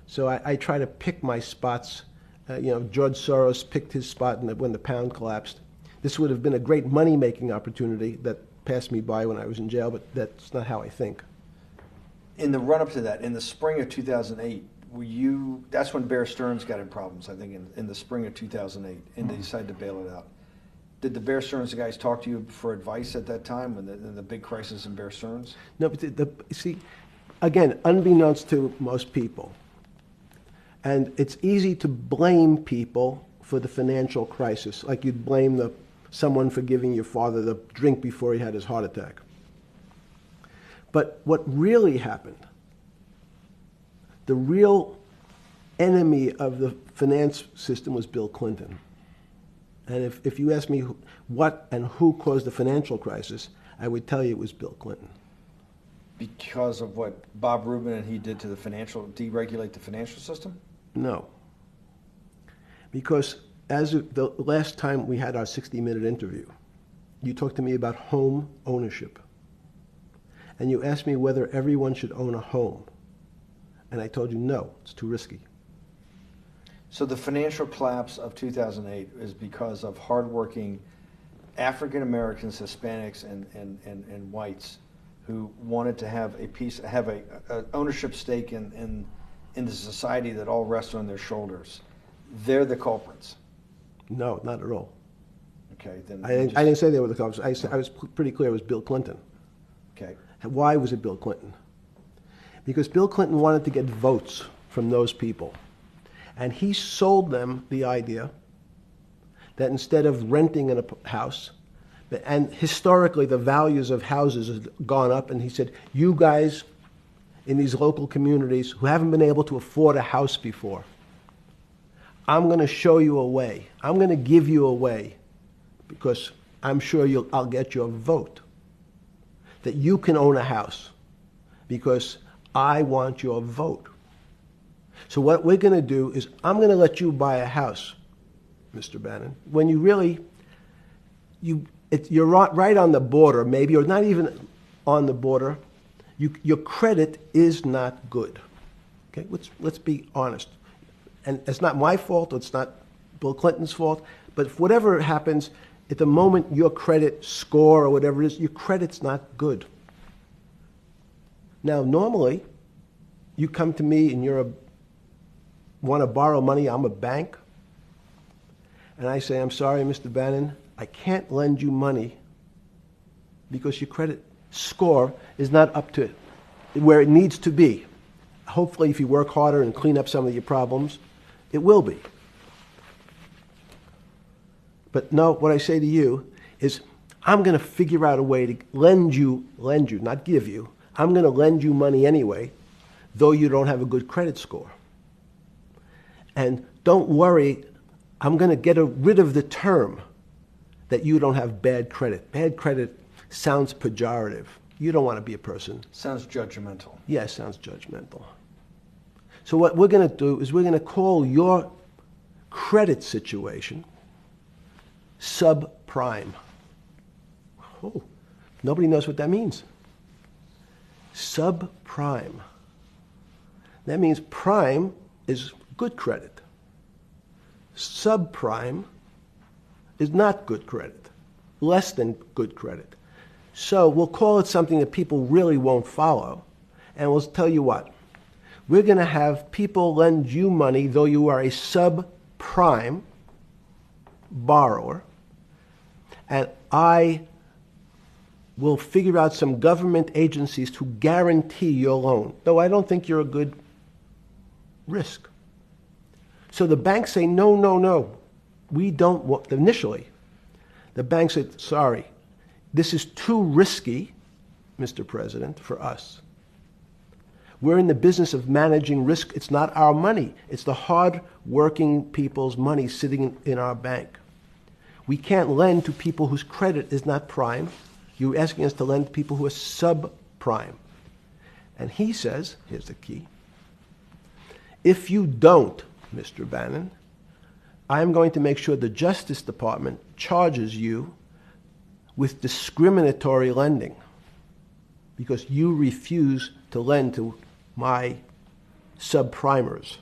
C: So I try to pick my spots. George Soros picked his spot when the pound collapsed. This would have been a great money-making opportunity that passed me by when I was in jail, but that's not how I think.
A: In the run-up to that, in the spring of 2008, that's when Bear Stearns got in problems, I think, in the spring of 2008, and they decided to bail it out. Did the Bear Stearns guys talk to you for advice at that time when the big crisis in Bear Stearns?
C: No, but see, again, unbeknownst to most people, and it's easy to blame people for the financial crisis, like you'd blame someone for giving your father the drink before he had his heart attack. But what really happened, the real enemy of the finance system was Bill Clinton. And if you ask me what and who caused the financial crisis, I would tell you it was Bill Clinton.
A: Because of what Bob Rubin and he did to deregulate the financial system?
C: No. Because as of the last time we had our 60-minute interview, you talked to me about home ownership. and you asked me whether everyone should own a home. And I told you, no, it's too risky.
A: So the financial collapse of 2008 is because of hardworking African Americans, Hispanics, and whites who wanted to have a ownership stake in the society that all rests on their shoulders. They're the culprits.
C: No, not at all.
A: Okay, then
C: I didn't say they were the culprits. I was pretty clear it was Bill Clinton.
A: Okay.
C: Why was it Bill Clinton? Because Bill Clinton wanted to get votes from those people. And he sold them the idea that instead of renting in a house, and historically the values of houses have gone up, and he said, you guys in these local communities who haven't been able to afford a house before, I'm going to show you a way. I'm going to give you a way because I'm sure I'll get your vote that you can own a house because I want your vote. So what we're going to do is I'm going to let you buy a house, Mr. Bannon, when you really, you're right on the border, maybe, or not even on the border. Your credit is not good. Okay, let's be honest. And it's not my fault, it's not Bill Clinton's fault, but if whatever happens, at the moment your credit score or whatever it is, your credit's not good. Now, normally, you come to me and want to borrow money, I'm a bank, and I say, I'm sorry, Mr. Bannon, I can't lend you money because your credit score is not up to where it needs to be. Hopefully, if you work harder and clean up some of your problems, it will be. But no, what I say to you is, I'm going to figure out a way to lend you, not give you. I'm going to lend you money anyway, though you don't have a good credit score. And don't worry, I'm going to get rid of the term that you don't have bad credit. Bad credit sounds pejorative. You don't want to be a person.
A: Sounds judgmental.
C: Yes, sounds judgmental. So what we're going to do is we're going to call your credit situation subprime. Oh, nobody knows what that means. Subprime. That means prime is good credit. Subprime is not good credit, less than good credit. So we'll call it something that people really won't follow, and we'll tell you what. We're going to have people lend you money, though you are a subprime borrower, and I will figure out some government agencies to guarantee your loan, though I don't think you're a good risk. So the banks say, no, we don't want, initially, the bank said, sorry, this is too risky, Mr. President, for us. We're in the business of managing risk. It's not our money. It's the hard-working people's money sitting in our bank. We can't lend to people whose credit is not prime. You're asking us to lend to people who are subprime. And he says, here's the key, if you don't, Mr. Bannon, I'm going to make sure the Justice Department charges you with discriminatory lending because you refuse to lend to my subprimers.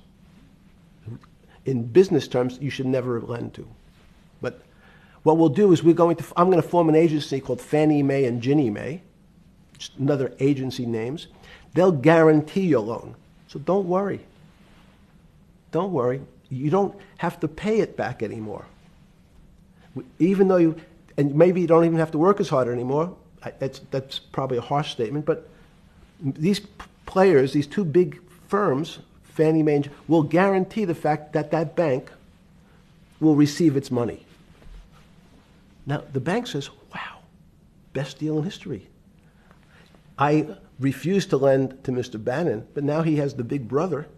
C: In business terms, you should never lend to. But what we'll do is I'm going to form an agency called Fannie Mae and Ginnie Mae, just another agency names. They'll guarantee your loan. So don't worry. Don't worry. You don't have to pay it back anymore. Even though and maybe you don't even have to work as hard anymore. That's probably a harsh statement, but these players, these two big firms, Fannie Mae, will guarantee the fact that that bank will receive its money. Now, the bank says, wow, best deal in history. I refused to lend to Mr. Bannon, but now he has the big brother,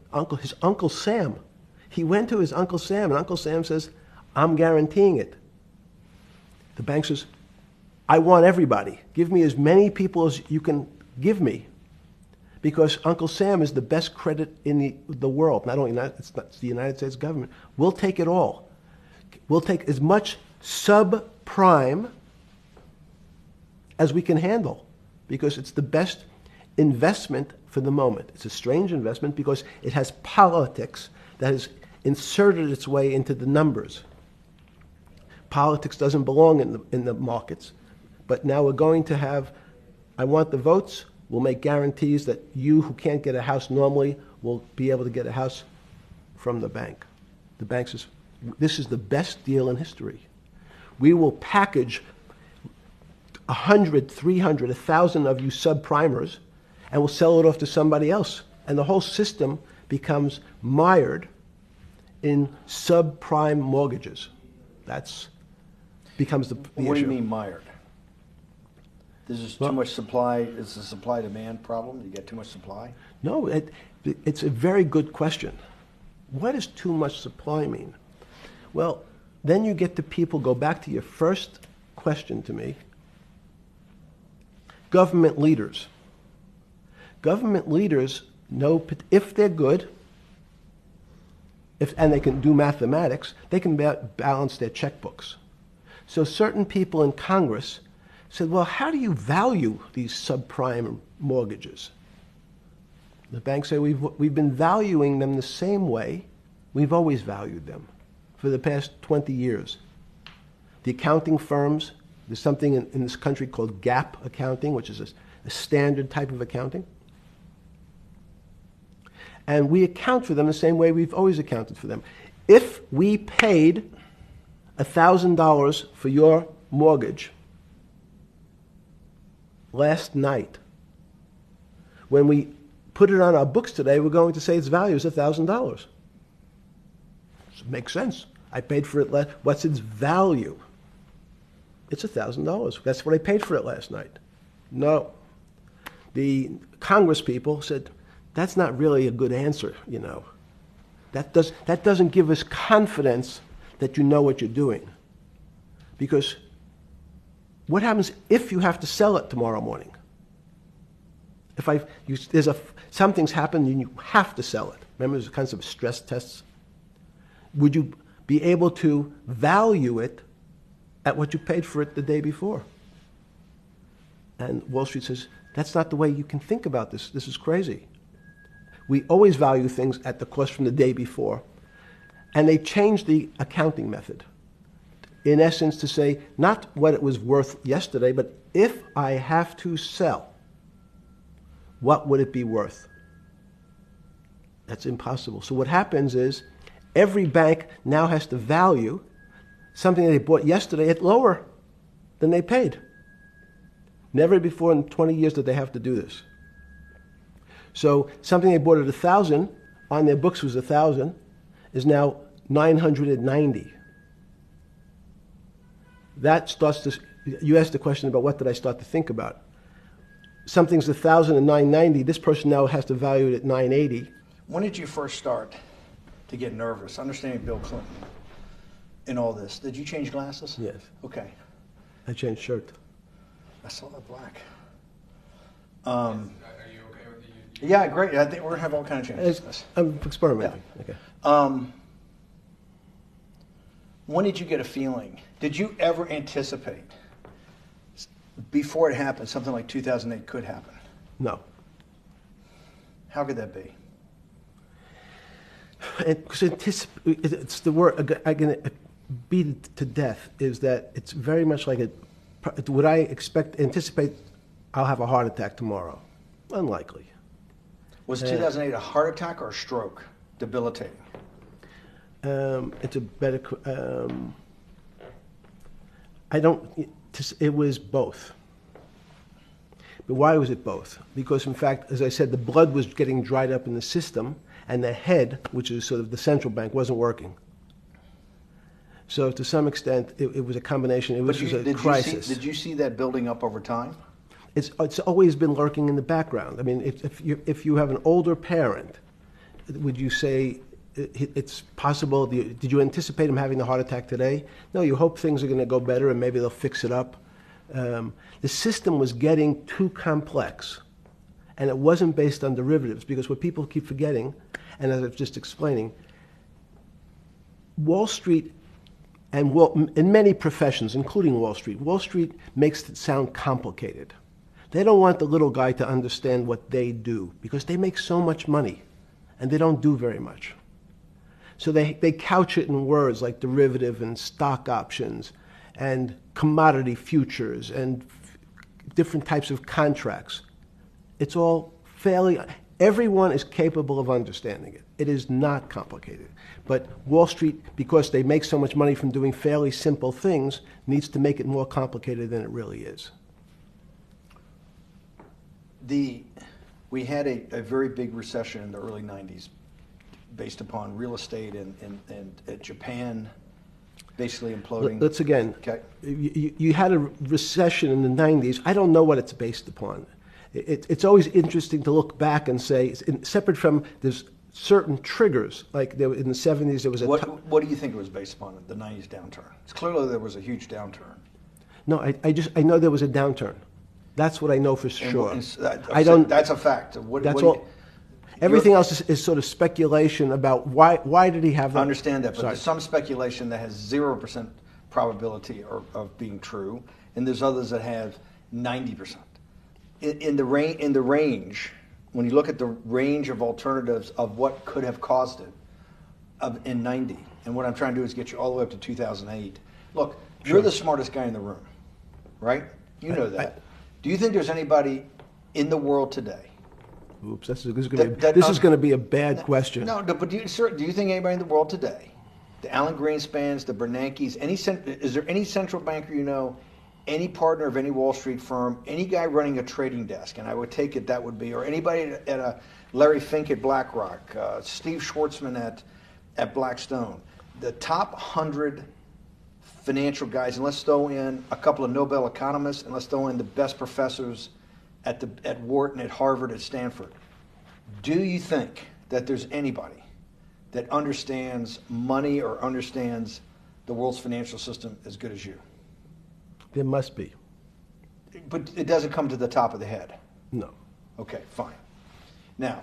C: his Uncle Sam. He went to his Uncle Sam, and Uncle Sam says, I'm guaranteeing it. The bank says, I want everybody. Give me as many people as you can give me. Because Uncle Sam is the best credit in the world. Not only it's the United States government. We'll take it all. We'll take as much subprime as we can handle. because it's the best investment for the moment. It's a strange investment because it has politics that has inserted its way into the numbers. Politics doesn't belong in the markets, but now we're going to have, I want the votes, we'll make guarantees that you who can't get a house normally will be able to get a house from the bank. The bank says, this is the best deal in history. We will package 100, 300, 1,000 of you subprimers, and we'll sell it off to somebody else. And the whole system becomes mired in subprime mortgages. That's becomes the
A: What do
C: issue.
A: you mean mired? There's just too much supply. It's a supply-demand problem. You get too much supply.
C: No, it's a very good question. What does too much supply mean? Well, then you get to people, go back to your first question to me, government leaders. Government leaders know, if they're good, and they can do mathematics, they can balance their checkbooks. So certain people in Congress said, well, how do you value these subprime mortgages? The banks say, we've been valuing them the same way we've always valued them for the past 20 years. The accounting firms, there's something in this country called GAAP accounting, which is a standard type of accounting. And we account for them the same way we've always accounted for them. If we paid $1,000 for your mortgage last night, when we put it on our books today, we're going to say its value is $1,000. Makes sense. I paid for it what's its value? It's $1,000. That's what I paid for it last night. No. The Congress people said, that's not really a good answer, you know. That doesn't give us confidence that you know what you're doing. Because what happens if you have to sell it tomorrow morning? Something's happened and you have to sell it. Remember, there's kinds of stress tests. Would you be able to value it at what you paid for it the day before? And Wall Street says, that's not the way you can think about this. This is crazy. We always value things at the cost from the day before. And they changed the accounting method, in essence, to say not what it was worth yesterday, but if I have to sell, what would it be worth? That's impossible. So what happens is every bank now has to value something they bought yesterday at lower than they paid. Never before in 20 years did they have to do this. So something they bought at 1,000, on their books was 1,000, is now 990. That starts to, you asked the question about what did I start to think about. Something's 1,000 and 990, this person now has to value it at 980.
A: When did you first start to get nervous? Understanding Bill Clinton in all this. Did you change glasses?
C: Yes.
A: Okay.
C: I changed shirt.
A: I saw that black.
B: Are you okay with the?
A: Yeah, great. I think we're gonna have all kinds of changes.
C: I'm experimenting.
A: Yeah.
C: Okay.
A: When did you get a feeling? Did you ever anticipate before it happened something like 2008 could happen?
C: No.
A: How could that be?
C: Because it's the word I can beat it to death. Is that it's very much like would I anticipate I'll have a heart attack tomorrow? Unlikely.
A: Was 2008 a heart attack or a stroke? Debilitating.
C: It's a better. I don't. It was both. But why was it both? Because in fact, as I said, the blood was getting dried up in the system, and the head, which is sort of the central bank, wasn't working. So to some extent, it was a combination. It was just a crisis.
A: Did you see that building up over time?
C: It's always been lurking in the background. I mean, if you have an older parent, would you say it's possible? Did you anticipate him having a heart attack today? No, you hope things are going to go better and maybe they'll fix it up. The system was getting too complex, and it wasn't based on derivatives, because what people keep forgetting, and as I was just explaining, Wall Street, and in many professions, including Wall Street makes it sound complicated. They don't want the little guy to understand what they do because they make so much money and they don't do very much. So they couch it in words like derivative and stock options and commodity futures and different types of contracts. It's all fairly, everyone is capable of understanding it. It is not complicated. But Wall Street, because they make so much money from doing fairly simple things, needs to make it more complicated than it really is.
A: We had a very big recession in the early 90s based upon real estate and Japan basically imploding.
C: Let's again,
A: Okay.
C: you had a recession in the 90s. I don't know what it's based upon. It's always interesting to look back and say, separate from there's certain triggers, like in the 70s there was a...
A: What do you think it was based upon, the 90s downturn? It's clearly there was a huge downturn.
C: No, I know there was a downturn. That's what I know for sure.
A: That's a fact.
C: That's all. Everything else is sort of speculation about why did he have that.
A: I understand that, but
C: Sorry.
A: there's some speculation that has 0% probability of being true, and there's others that have 90%. In the range, when you look at the range of alternatives of what could have caused it in 90, and what I'm trying to do is get you all the way up to 2008. Look, you're the smartest guy in the room, right? You know that. Do you think there's anybody in the world today?
C: Oops, this is going to be a bad question.
A: No, but do you think anybody in the world today, the Alan Greenspans, the Bernankes, is there any central banker you know, any partner of any Wall Street firm, any guy running a trading desk, and I would take it that would be, or anybody at a Larry Fink at BlackRock, Steve Schwartzman at Blackstone, the top 100 financial guys, and let's throw in a couple of Nobel economists, and let's throw in the best professors at Wharton, at Harvard, at Stanford. Do you think that there's anybody that understands money or understands the world's financial system as good as you?
C: There must be.
A: But it doesn't come to the top of the head.
C: No.
A: Okay, fine. Now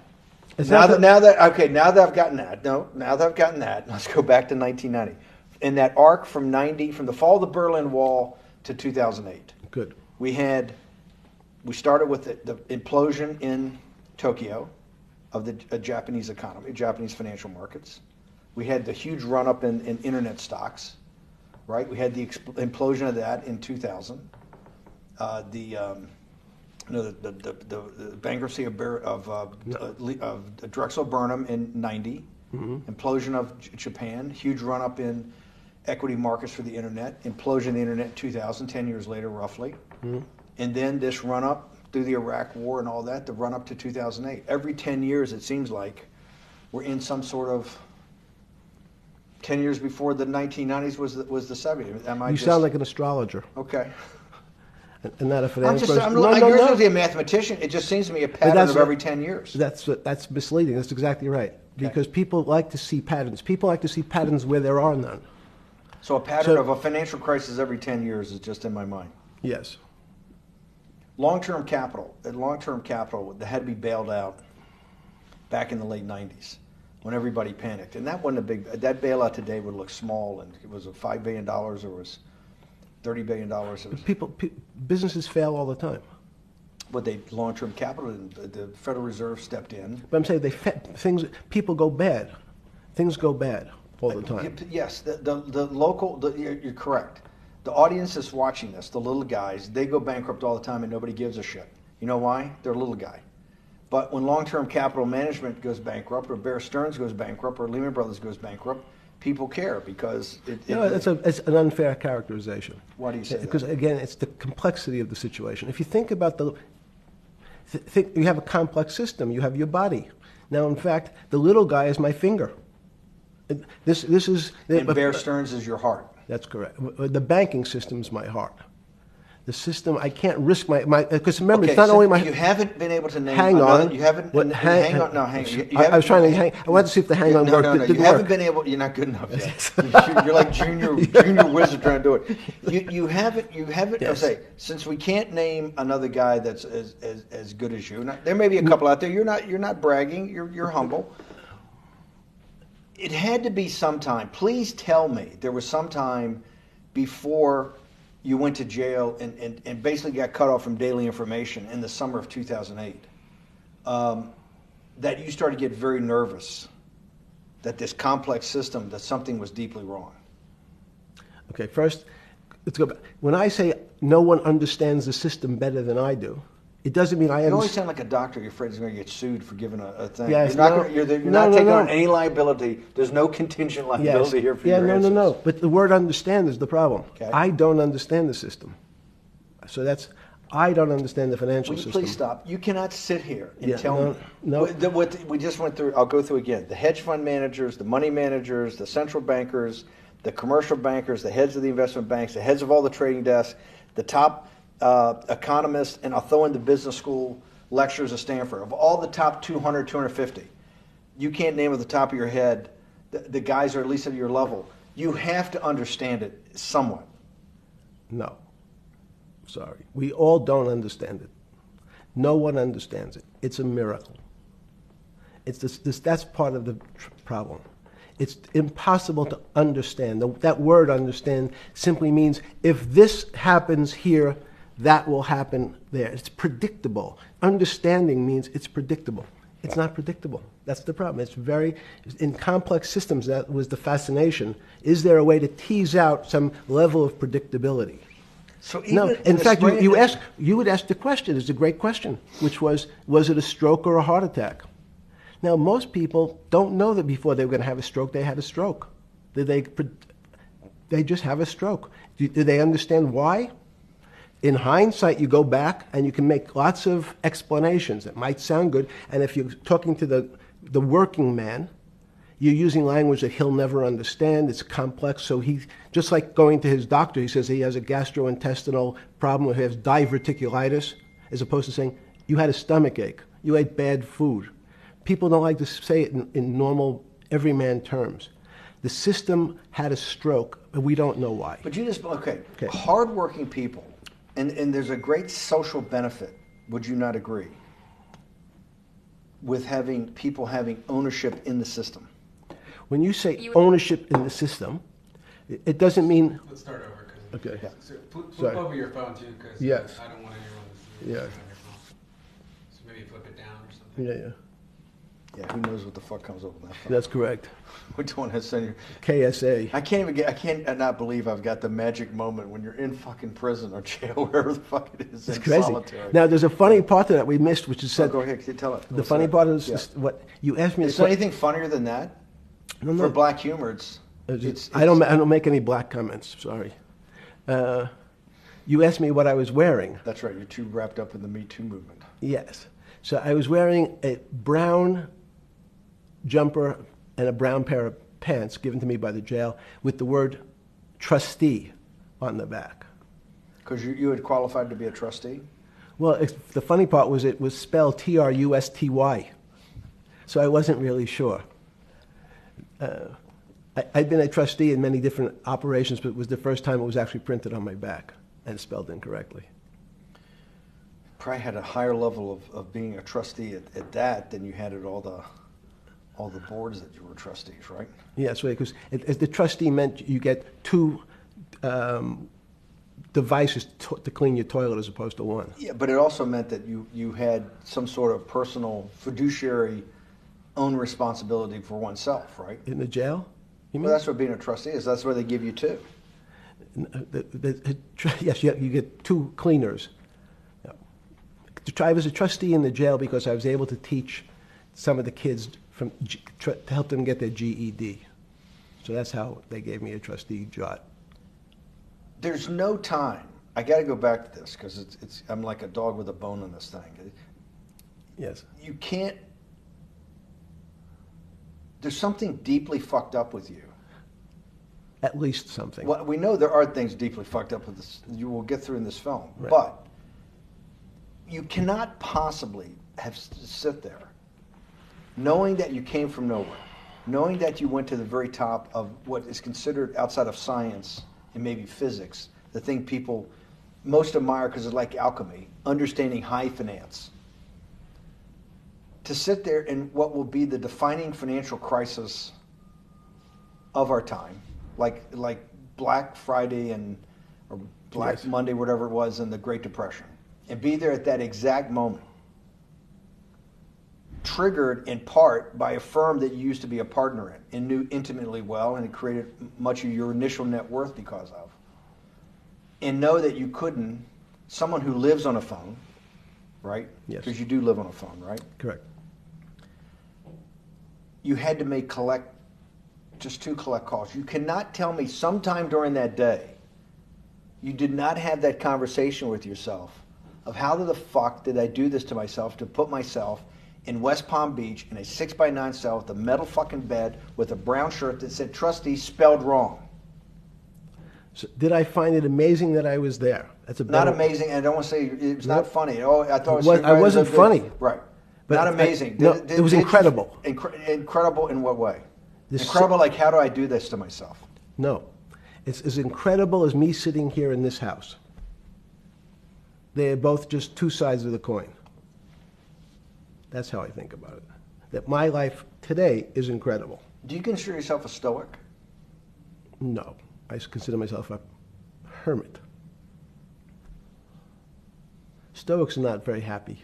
C: I've
A: gotten that, let's go back to 1990. In that arc from the fall of the Berlin Wall to 2008.
C: Good.
A: We started with the implosion in Tokyo of the Japanese economy, Japanese financial markets. We had the huge run-up in internet stocks, right? We had the implosion of that in 2000. The bankruptcy of Drexel Burnham in 90. Mm-hmm. Implosion of Japan, huge run-up in equity markets for the internet, implosion of the internet in 2000, 10 years later roughly. Mm-hmm. And then this run-up through the Iraq War and all that, the run-up to 2008. Every 10 years, it seems like, we're in some sort of 10 years before the 1990s was the 70s.
C: You sound like an astrologer.
A: Okay.
C: And not a financial person.
A: You're supposed to be a mathematician. It just seems to me a pattern of every 10 years.
C: That's misleading. That's exactly right. Because people like to see patterns. People like to see patterns where there are none.
A: So a pattern of a financial crisis every 10 years is just in my mind.
C: Yes.
A: Long-term capital that had to be bailed out back in the late 90s when everybody panicked. And that wasn't that bailout today would look small, and it was $5 billion or was $30 billion.
C: Businesses fail all the time.
A: But long-term capital, the Federal Reserve stepped in.
C: But I'm saying people go bad. Things go bad all the time.
A: Yes, you're correct. The audience that's watching this, the little guys, they go bankrupt all the time and nobody gives a shit. You know why? They're a little guy. But when long-term capital management goes bankrupt, or Bear Stearns goes bankrupt, or Lehman Brothers goes bankrupt, people care because
C: it's an unfair characterization.
A: Why do you say that?
C: Because again, it's the complexity of the situation. If you think about you have a complex system. You have your body. Now, in fact, the little guy is my finger. This is.
A: And Bear Stearns is your heart.
C: That's correct. The banking system is my heart. The system, I can't risk my because remember, it's not only my.
A: You haven't been able to name.
C: Hang on.
A: You haven't. Hang on. No, hang on.
C: I was trying to hang. I wanted to see if the hang on worked.
A: No. You haven't been able. You're not good enough yet. You're like junior wizard trying to do it. You haven't. Yes. I'll say, since we can't name another guy that's as good as you. There may be a couple out there. You're not bragging. You're humble. It had to be sometime. Please tell me there was some time before you went to jail and basically got cut off from daily information in the summer of 2008, that you started to get very nervous that this complex system, that something was deeply wrong?
C: Okay, first, let's go back. When I say no one understands the system better than I do, it doesn't mean I
A: You always
C: understand.
A: sound like a doctor. You're afraid he's going to get sued for giving a thing.
C: Yes,
A: you're not,
C: no.
A: gonna, you're
C: No,
A: not
C: no,
A: taking
C: no.
A: on any liability. There's no contingent
C: Yes.
A: liability here for
C: Yeah,
A: your
C: no,
A: answers.
C: no, no. But the word understand is the problem.
A: Okay.
C: I don't understand the system. So I don't understand the financial
A: Will you
C: system.
A: please stop? You cannot sit here and
C: Yeah,
A: tell
C: no,
A: me.
C: no.
A: What we just went through, I'll go through again. The hedge fund managers, the money managers, the central bankers, the commercial bankers, the heads of the investment banks, the heads of all the trading desks, the top economists, and I'll throw in the business school lecturers at Stanford. Of all the top 200, 250, you can't name at the top of your head the guys are at least at your level. You have to understand it somewhat.
C: No. Sorry. We all don't understand it. No one understands it. It's a miracle. It's that's part of the problem. It's impossible to understand. That word understand simply means if this happens here, that will happen there. It's predictable. Understanding means it's predictable. It's not predictable. That's the problem. In complex systems, that was the fascination. Is there a way to tease out some level of predictability?
A: So even
C: No. In fact, you would ask the question. It's a great question, which was it a stroke or a heart attack? Now, most people don't know that before they were going to have a stroke, they had a stroke. They just have a stroke. Do they understand why? In hindsight, you go back and you can make lots of explanations. It might sound good. And if you're talking to the working man, you're using language that he'll never understand. It's complex. So he, just like going to his doctor, he says he has a gastrointestinal problem or he has diverticulitis, as opposed to saying, you had a stomach ache, you ate bad food. People don't like to say it in normal, everyman terms. The system had a stroke, but we don't know why.
A: But you just, okay. Hardworking people, and there's a great social benefit, would you not agree, with having people having ownership in the system?
C: When you say ownership in the system, it doesn't mean...
B: Let's start over. Cause
C: Okay.
B: So flip
C: Sorry.
B: over your phone too, because
C: Yes.
B: I don't want anyone to see
C: Yeah.
B: what's on your phone. So maybe flip it down or something.
C: Yeah, yeah.
A: Yeah, who knows what the fuck comes up with that phone?
C: That's correct.
A: We don't want to send you.
C: KSA.
A: I can't not believe I've got the magic moment when you're in fucking prison or jail, wherever the fuck it is,
C: It's
A: in
C: crazy.
A: solitary.
C: Now, there's a funny part to that we missed, which is
A: So
C: said...
A: go ahead, tell it.
C: The funny part is what you asked me.
A: Is there anything funnier than that?
C: No,
A: For black humor, it's
C: I don't make any black comments. Sorry. You asked me what I was wearing.
A: That's right. You're too wrapped up in the Me Too movement.
C: Yes. So I was wearing a brown jumper and a brown pair of pants given to me by the jail with the word trustee on the back.
A: Because you had qualified to be a trustee?
C: Well, the funny part was it was spelled Trusty. So I wasn't really sure. I'd been a trustee in many different operations, but it was the first time it was actually printed on my back and spelled incorrectly.
A: Probably had a higher level of being a trustee at that than you had at all the boards that you were trustees, right?
C: Yes, because as the trustee meant you get two devices to clean your toilet as opposed to one.
A: Yeah, but it also meant that you had some sort of personal fiduciary own responsibility for oneself, right?
C: In the jail? You mean?
A: Well, that's what being a trustee is. That's where they give you two.
C: Yes, you get two cleaners. I was a trustee in the jail because I was able to teach some of the kids to help them get their GED. So that's how they gave me a trustee job.
A: There's no time. I got to go back to this because I'm like a dog with a bone in this thing.
C: Yes.
A: You can't. There's something deeply fucked up with you.
C: At least something.
A: Well, we know there are things deeply fucked up with this. You will get through in this film,
C: Right.
A: but you cannot possibly have sit there, knowing that you came from nowhere, knowing that you went to the very top of what is considered outside of science and maybe physics, the thing people most admire because it's like alchemy, understanding high finance. To sit there in what will be the defining financial crisis of our time, like Black Friday or Black
C: Yes.
A: Monday, whatever it was, in the Great Depression, and be there at that exact moment, triggered in part by a firm that you used to be a partner in and knew intimately well, and it created much of your initial net worth because of, and know that you couldn't, someone who lives on a phone, right?
C: Yes.
A: Because you do live on a phone, right?
C: Correct.
A: You had to make just 2 collect calls. You cannot tell me sometime during that day you did not have that conversation with yourself of how the fuck did I do this to myself to put myself in West Palm Beach in a 6x9 cell with a metal fucking bed with a brown shirt that said trustee spelled wrong.
C: So did I find it amazing that I was there? That's a
A: Not
C: better-
A: amazing, and I don't want to say it was not funny. Oh, I thought it was.
C: I wasn't funny.
A: Right.
C: But
A: not
C: I-
A: amazing.
C: no, it was incredible.
A: Incredible in what way?
C: This-
A: Incredible, like how do I do this to myself?
C: No. It's as incredible as me sitting here in this house. They're both just 2 sides of the coin. That's how I think about it. That my life today is incredible.
A: Do you consider yourself a stoic?
C: No. I consider myself a hermit. Stoics are not very happy.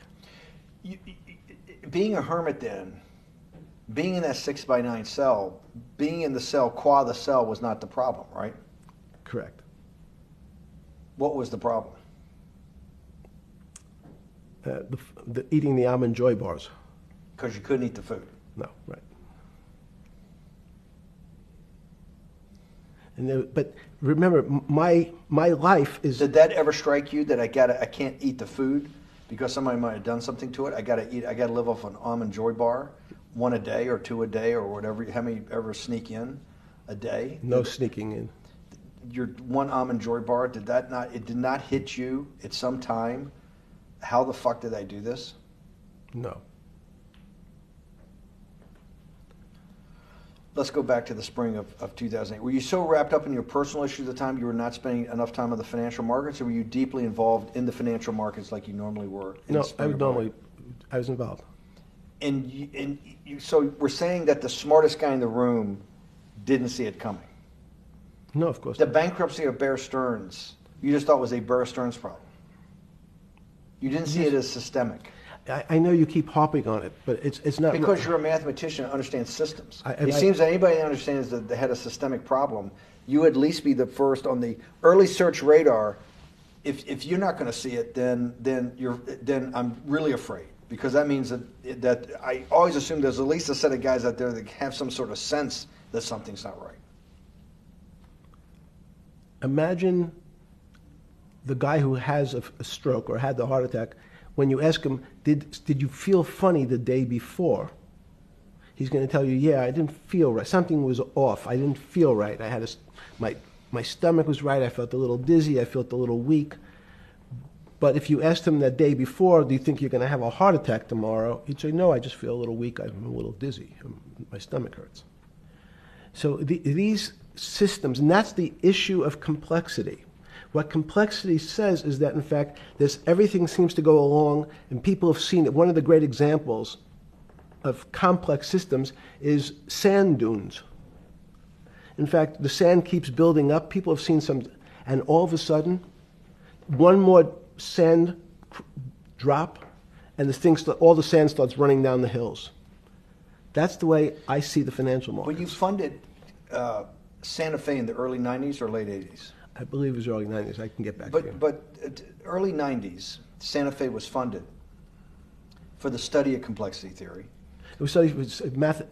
A: Being a hermit then, being in that 6x9 cell, being in the cell qua the cell was not the problem, right?
C: Correct.
A: What was the problem?
C: Eating the almond joy bars.
A: Because you couldn't eat the food.
C: No, right. But remember, my life is.
A: Did that ever strike you that I can't eat the food because somebody might have done something to it? I gotta live off an almond joy bar, 1 a day or 2 a day or whatever. How many ever sneak in a day?
C: No sneaking in.
A: Your 1 almond joy bar, it did not hit you at some time? How the fuck did I do this?
C: No.
A: Let's go back to the spring of 2008. Were you so wrapped up in your personal issues at the time you were not spending enough time on the financial markets, or were you deeply involved in the financial markets like you normally were?
C: No, I was involved.
A: So we're saying that the smartest guy in the room didn't see it coming.
C: No, of course
A: The
C: not.
A: bankruptcy of Bear Stearns, you just thought was a Bear Stearns problem. You didn't see it as systemic.
C: I know you keep harping on it, but it's not.
A: Because you're a mathematician and understands systems.
C: It
A: Seems that anybody that understands that they had a systemic problem, you at least be the first on the early search radar. If you're not going to see it, then I'm really afraid, because that means that I always assume there's at least a set of guys out there that have some sort of sense that something's not right.
C: Imagine the guy who has a stroke or had the heart attack. When you ask him, did you feel funny the day before? He's going to tell you, yeah, I didn't feel right. Something was off. I didn't feel right. I had my stomach was right. I felt a little dizzy. I felt a little weak. But if you asked him that day before, do you think you're going to have a heart attack tomorrow? He'd say, no, I just feel a little weak. I'm a little dizzy. My stomach hurts. So these systems, and that's the issue of complexity. What complexity says is that, in fact, everything seems to go along, and people have seen it. One of the great examples of complex systems is sand dunes. In fact, the sand keeps building up. People have seen some, and all of a sudden, one more sand drop, and all the sand starts running down the hills. That's the way I see the financial markets.
A: But you funded Santa Fe in the early 90s or late 80s?
C: I believe it was early 90s. I can get back to you.
A: But early 90s, Santa Fe was funded for the study of complexity theory.
C: It was studied with math.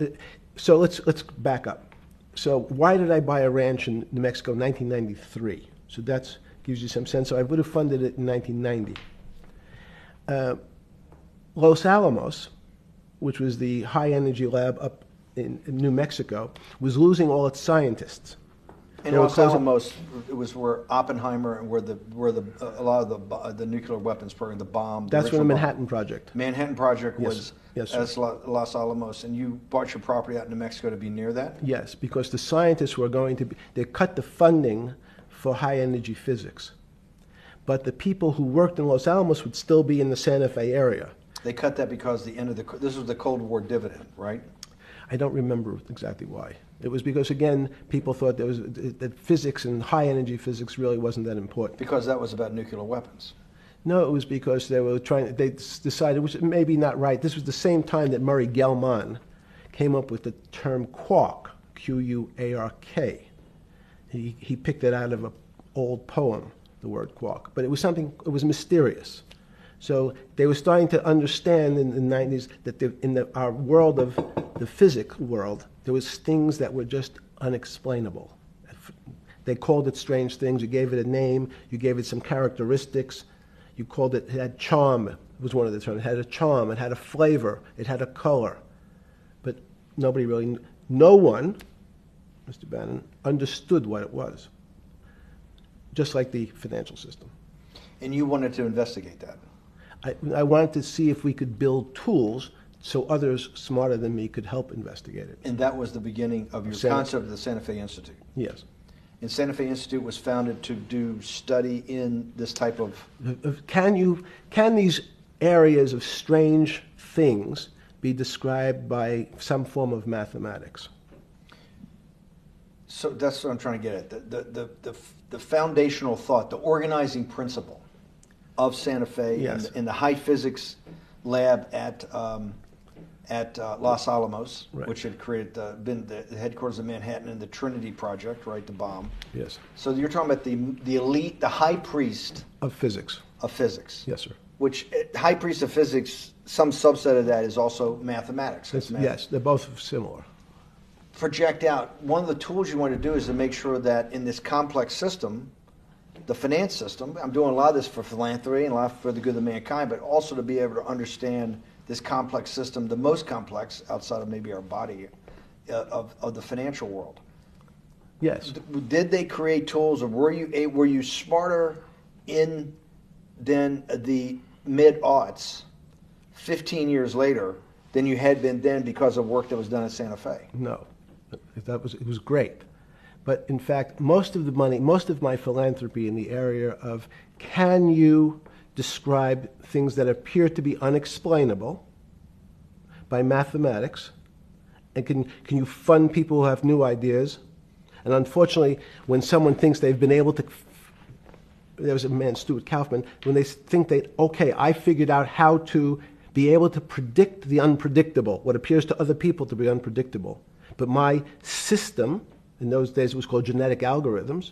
C: So let's back up. So why did I buy a ranch in New Mexico in 1993? So that gives you some sense. So I would have funded it in 1990. Los Alamos, which was the high energy lab up in New Mexico, was losing all its scientists.
A: And Los Alamos, it was where Oppenheimer and where a lot of the nuclear weapons program, the bomb.
C: That's where the Manhattan Project.
A: Manhattan Project was
C: Yes,
A: as Los Alamos, and you bought your property out in New Mexico to be near that?
C: Yes, because the scientists were going to be, they cut the funding for high energy physics. But the people who worked in Los Alamos would still be in the Santa Fe area.
A: They cut that because this was the Cold War dividend, right?
C: I don't remember exactly why. It was because, again, people thought that physics and high-energy physics really wasn't that important.
A: Because that was about nuclear weapons.
C: No, it was because they decided, which may be not right, this was the same time that Murray Gell-Mann came up with the term quark, Q-U-A-R-K. He picked it out of an old poem, the word quark. But it was mysterious. So they were starting to understand in the 90s that our world of the physics world, there was things that were just unexplainable. They called it strange things. You gave it a name. You gave it some characteristics. You called it had charm. It was one of the terms. It had a charm. It had a flavor. It had a color. But no one, Mr. Bannon, understood what it was. Just like the financial system.
A: And you wanted to investigate that.
C: I wanted to see if we could build tools so others smarter than me could help investigate it.
A: And that was the beginning of your concept of the Santa Fe Institute.
C: Yes.
A: And Santa Fe Institute was founded to do study in this type of...
C: Can these areas of strange things be described by some form of mathematics?
A: So that's what I'm trying to get at. The foundational thought, the organizing principle of Santa Fe,
C: yes,
A: in the high physics lab at Los Alamos,
C: right,
A: which had been the headquarters of Manhattan, and the Trinity Project, right, the bomb.
C: Yes.
A: So you're talking about the elite, the high priest
C: of physics.
A: Of physics.
C: Yes, sir.
A: Which high priest of physics, some subset of that is also mathematics.
C: Yes, they're both similar.
A: Project out. One of the tools you want to do is to make sure that in this complex system, the finance system, I'm doing a lot of this for philanthropy and a lot for the good of mankind, but also to be able to understand this complex system, the most complex outside of maybe our body, of the financial world.
C: Yes.
A: Did they create tools, or were you smarter in then the mid-aughts, 15 years later, than you had been then because of work that was done at Santa Fe?
C: No, it was great. But in fact, most of my philanthropy in the area of can you describe things that appear to be unexplainable by mathematics, and can you fund people who have new ideas? And unfortunately, when someone thinks they've been able to, there was a man, Stuart Kaufman, when they think I figured out how to be able to predict the unpredictable, what appears to other people to be unpredictable. But my system, in those days it was called genetic algorithms,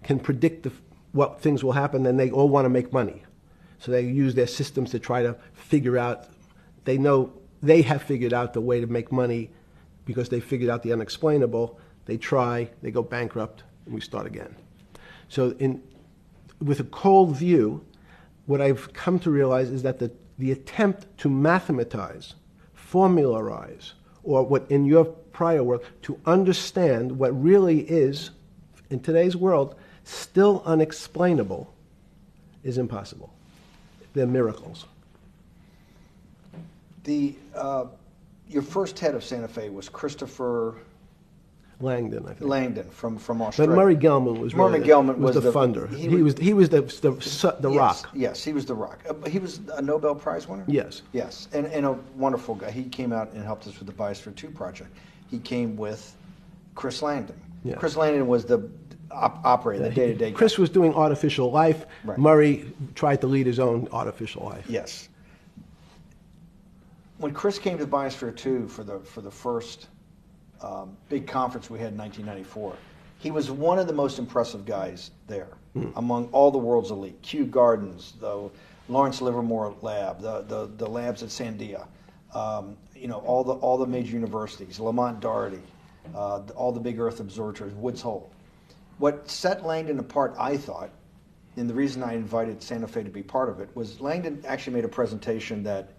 C: can predict what things will happen, and they all want to make money. So they use their systems to try to figure out, they know they have figured out the way to make money because they figured out the unexplainable. They try, they go bankrupt, and we start again. So with a cold view, what I've come to realize is that the attempt to mathematize, formularize, or what in your prior work, to understand what really is, in today's world, still unexplainable, is impossible. They're miracles.
A: Your first head of Santa Fe was Christopher
C: Langdon, I think.
A: Langdon from Australia.
C: But Murray Gell-Mann was the funder. He was the rock.
A: Yes, he was the rock. He was a Nobel Prize winner?
C: Yes.
A: Yes, and a wonderful guy. He came out and helped us with the Biosphere 2 project. He came with Chris Langdon.
C: Yes.
A: Chris Langdon was the operator, the day-to-day guy.
C: Chris was doing artificial life.
A: Right.
C: Murray tried to lead his own artificial life.
A: Yes. When Chris came to Biosphere 2 for the first big conference we had in 1994, he was one of the most impressive guys there among all the world's elite. Kew Gardens, the Lawrence Livermore lab, the labs at Sandia, all the major universities, Lamont Doherty, all the big Earth observatories, Woods Hole. What set Langdon apart, I thought, and the reason I invited Santa Fe to be part of it, was Langdon actually made a presentation that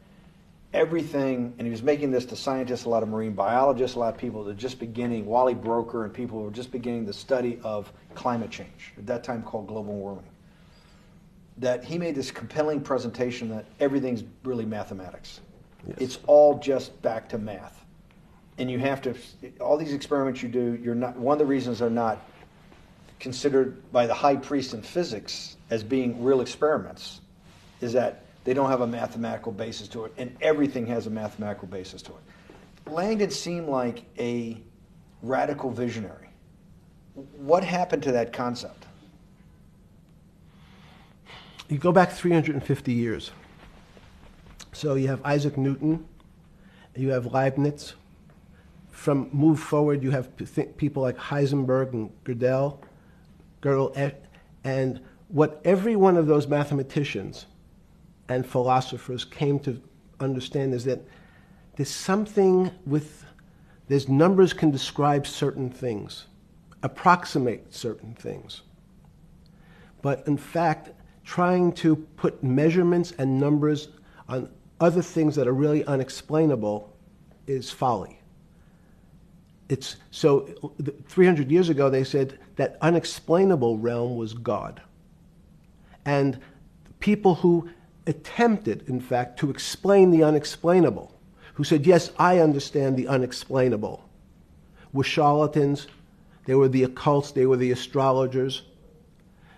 A: everything, and he was making this to scientists, a lot of marine biologists, a lot of people that were just beginning, Wally Broker and people who were just beginning the study of climate change, at that time called global warming, that he made this compelling presentation that everything's really mathematics. Yes. It's all just back to math. And you have to, all these experiments you do, one of the reasons they're not considered by the high priest in physics as being real experiments is that they don't have a mathematical basis to it, and everything has a mathematical basis to it. Langdon seemed like a radical visionary. What happened to that concept?
C: You go back 350 years. So you have Isaac Newton, you have Leibniz. From move forward, you have people like Heisenberg and Gödel, and what every one of those mathematicians and philosophers came to understand is that there's numbers can describe certain things, approximate certain things. But in fact, trying to put measurements and numbers on other things that are really unexplainable is folly. 300 years ago, they said that unexplainable realm was God. And people who attempted, in fact, to explain the unexplainable, who said, yes, I understand the unexplainable, were charlatans, they were the occults, they were the astrologers,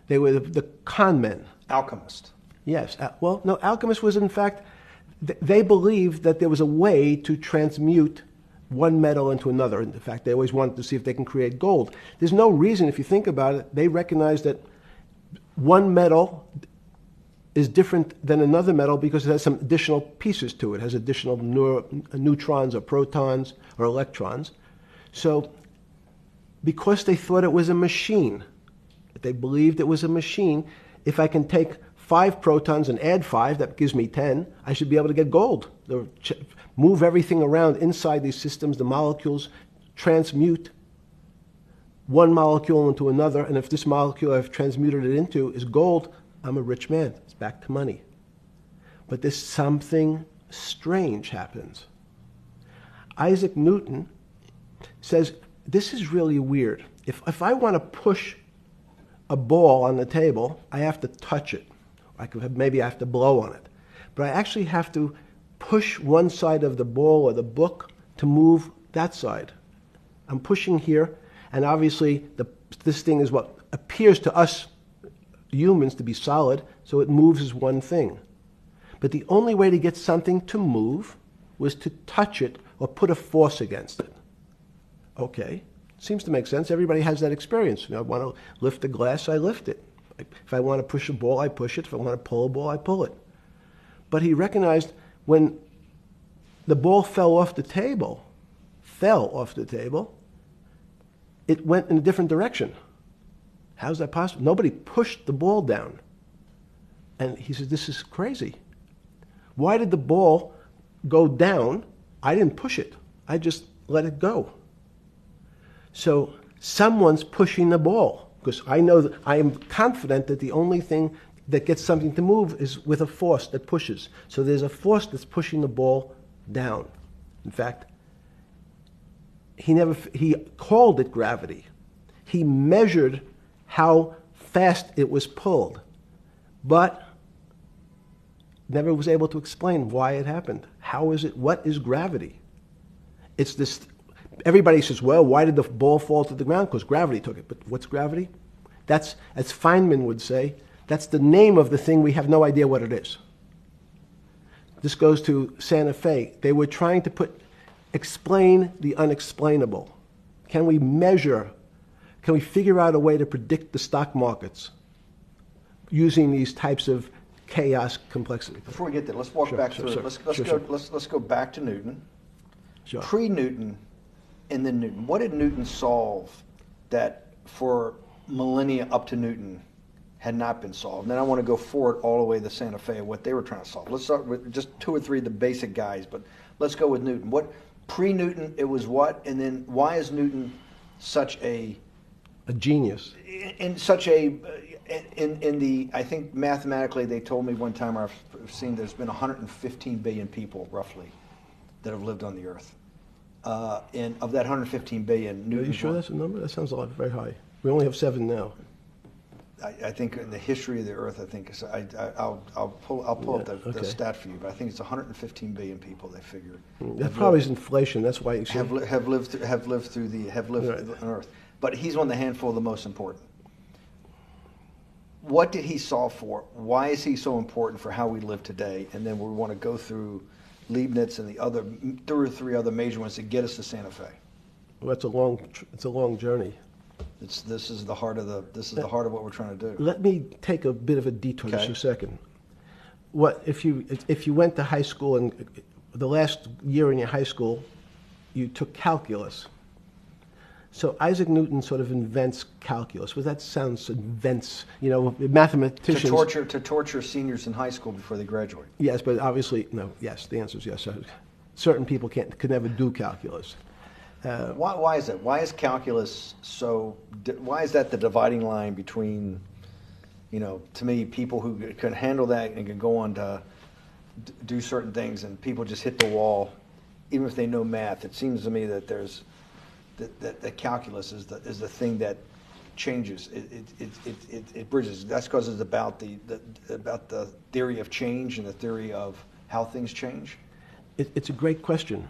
C: they were the con men.
A: Alchemist.
C: Yes. Well, no, alchemists was, in fact, they believed that there was a way to transmute one metal into another. In fact, they always wanted to see if they can create gold. There's no reason, if you think about it, they recognize that one metal is different than another metal because it has some additional pieces to it. It has additional neutrons or protons or electrons. So because they thought it was a machine, they believed it was a machine, if I can take 5 protons and add 5, that gives me 10, I should be able to get gold. Move everything around inside these systems, the molecules transmute one molecule into another, and if this molecule I've transmuted it into is gold, I'm a rich man. It's back to money. But there's something strange happens. Isaac Newton says, this is really weird. If I want to push a ball on the table, I have to touch it. Maybe I have to blow on it. But I actually have to push one side of the ball or the book to move that side. I'm pushing here, and obviously this thing is what appears to us humans to be solid, so it moves as one thing. But the only way to get something to move was to touch it or put a force against it. Okay, seems to make sense. Everybody has that experience. I want to lift a glass, I lift it. If I want to push a ball, I push it. If I want to pull a ball, I pull it. But he recognized when the ball fell off the table, it went in a different direction. How's that possible? Nobody pushed the ball down. And he said, this is crazy. Why did the ball go down? I didn't push it. I just let it go. So someone's pushing the ball, because I know that I am confident that the only thing that gets something to move is with a force that pushes. So there's a force that's pushing the ball down. In fact, he called it gravity. He measured how fast it was pulled, but never was able to explain why it happened. How is it? What is gravity? It's this. Everybody says, well, why did the ball fall to the ground? Because gravity took it. But what's gravity? That's, as Feynman would say, that's the name of the thing. We have no idea what it is. This goes to Santa Fe. They were trying to explain the unexplainable. Can we measure? Can we figure out a way to predict the stock markets using these types of chaos complexity?
A: Before we get there, let's walk back through it. Let's go back to Newton.
C: Sure.
A: Pre-Newton and then Newton. What did Newton solve that for millennia up to Newton had not been solved? And then I want to go forward all the way to Santa Fe, what they were trying to solve. Let's start with just 2 or 3 of the basic guys, but let's go with Newton. What pre-Newton, it was what? And then why is Newton such a
C: genius?
A: In such a in the, I think mathematically they told me one time, I've seen there's been 115 billion people roughly that have lived on the earth. And of that 115 billion, Newton.
C: Are you sure that's a number? That sounds a lot very high. We only have 7 now.
A: I think in the history of the earth, I think I'll pull up the stat for you, but I think it's 115 billion people. They figure
C: that probably is inflation. That's why you
A: have lived on Earth. But he's one of the handful of the most important. What did he solve for? Why is he so important for how we live today? And then we want to go through Leibniz and the other two or three other major ones to get us to Santa Fe?
C: Well, it's a long journey.
A: This is the heart of what we're trying to do.
C: Let me take a bit of a detour
A: Okay.
C: just a second. What if you went to high school and the last year in your high school, you took calculus? So Isaac Newton sort of invents calculus. Well, that sounds invents. Mathematicians.
A: To torture seniors in high school before they graduate.
C: Yes, but obviously no. Yes, the answer is yes. Certain people could never do calculus.
A: Why is that? Why is calculus so? Why is that the dividing line between, to me, people who can handle that and can go on to do certain things, and people just hit the wall, even if they know math? It seems to me that there's that calculus is the thing that changes. It bridges. That's because it's about the theory of change and the theory of how things change.
C: It's a great question.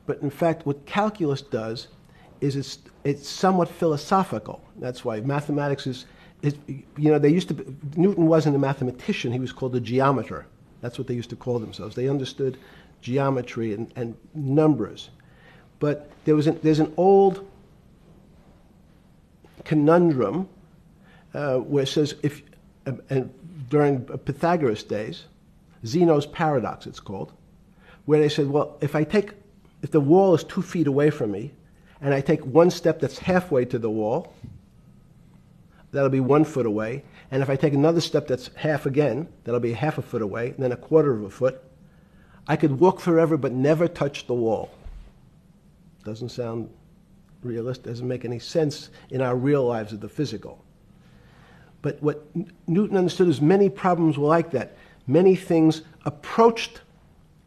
C: But in fact, what calculus does is it's somewhat philosophical. That's why mathematics is Newton wasn't a mathematician, he was called a geometer. That's what they used to call themselves. They understood geometry and numbers. But there's an old conundrum where it says, during Pythagoras' days, Zeno's paradox it's called, where they said, well, if the wall is 2 feet away from me, and I take one step that's halfway to the wall, that'll be 1 foot away. And if I take another step that's half again, that'll be half a foot away, and then a quarter of a foot. I could walk forever but never touch the wall. Doesn't sound realistic, doesn't make any sense in our real lives of the physical. But what Newton understood is many problems were like that. Many things approached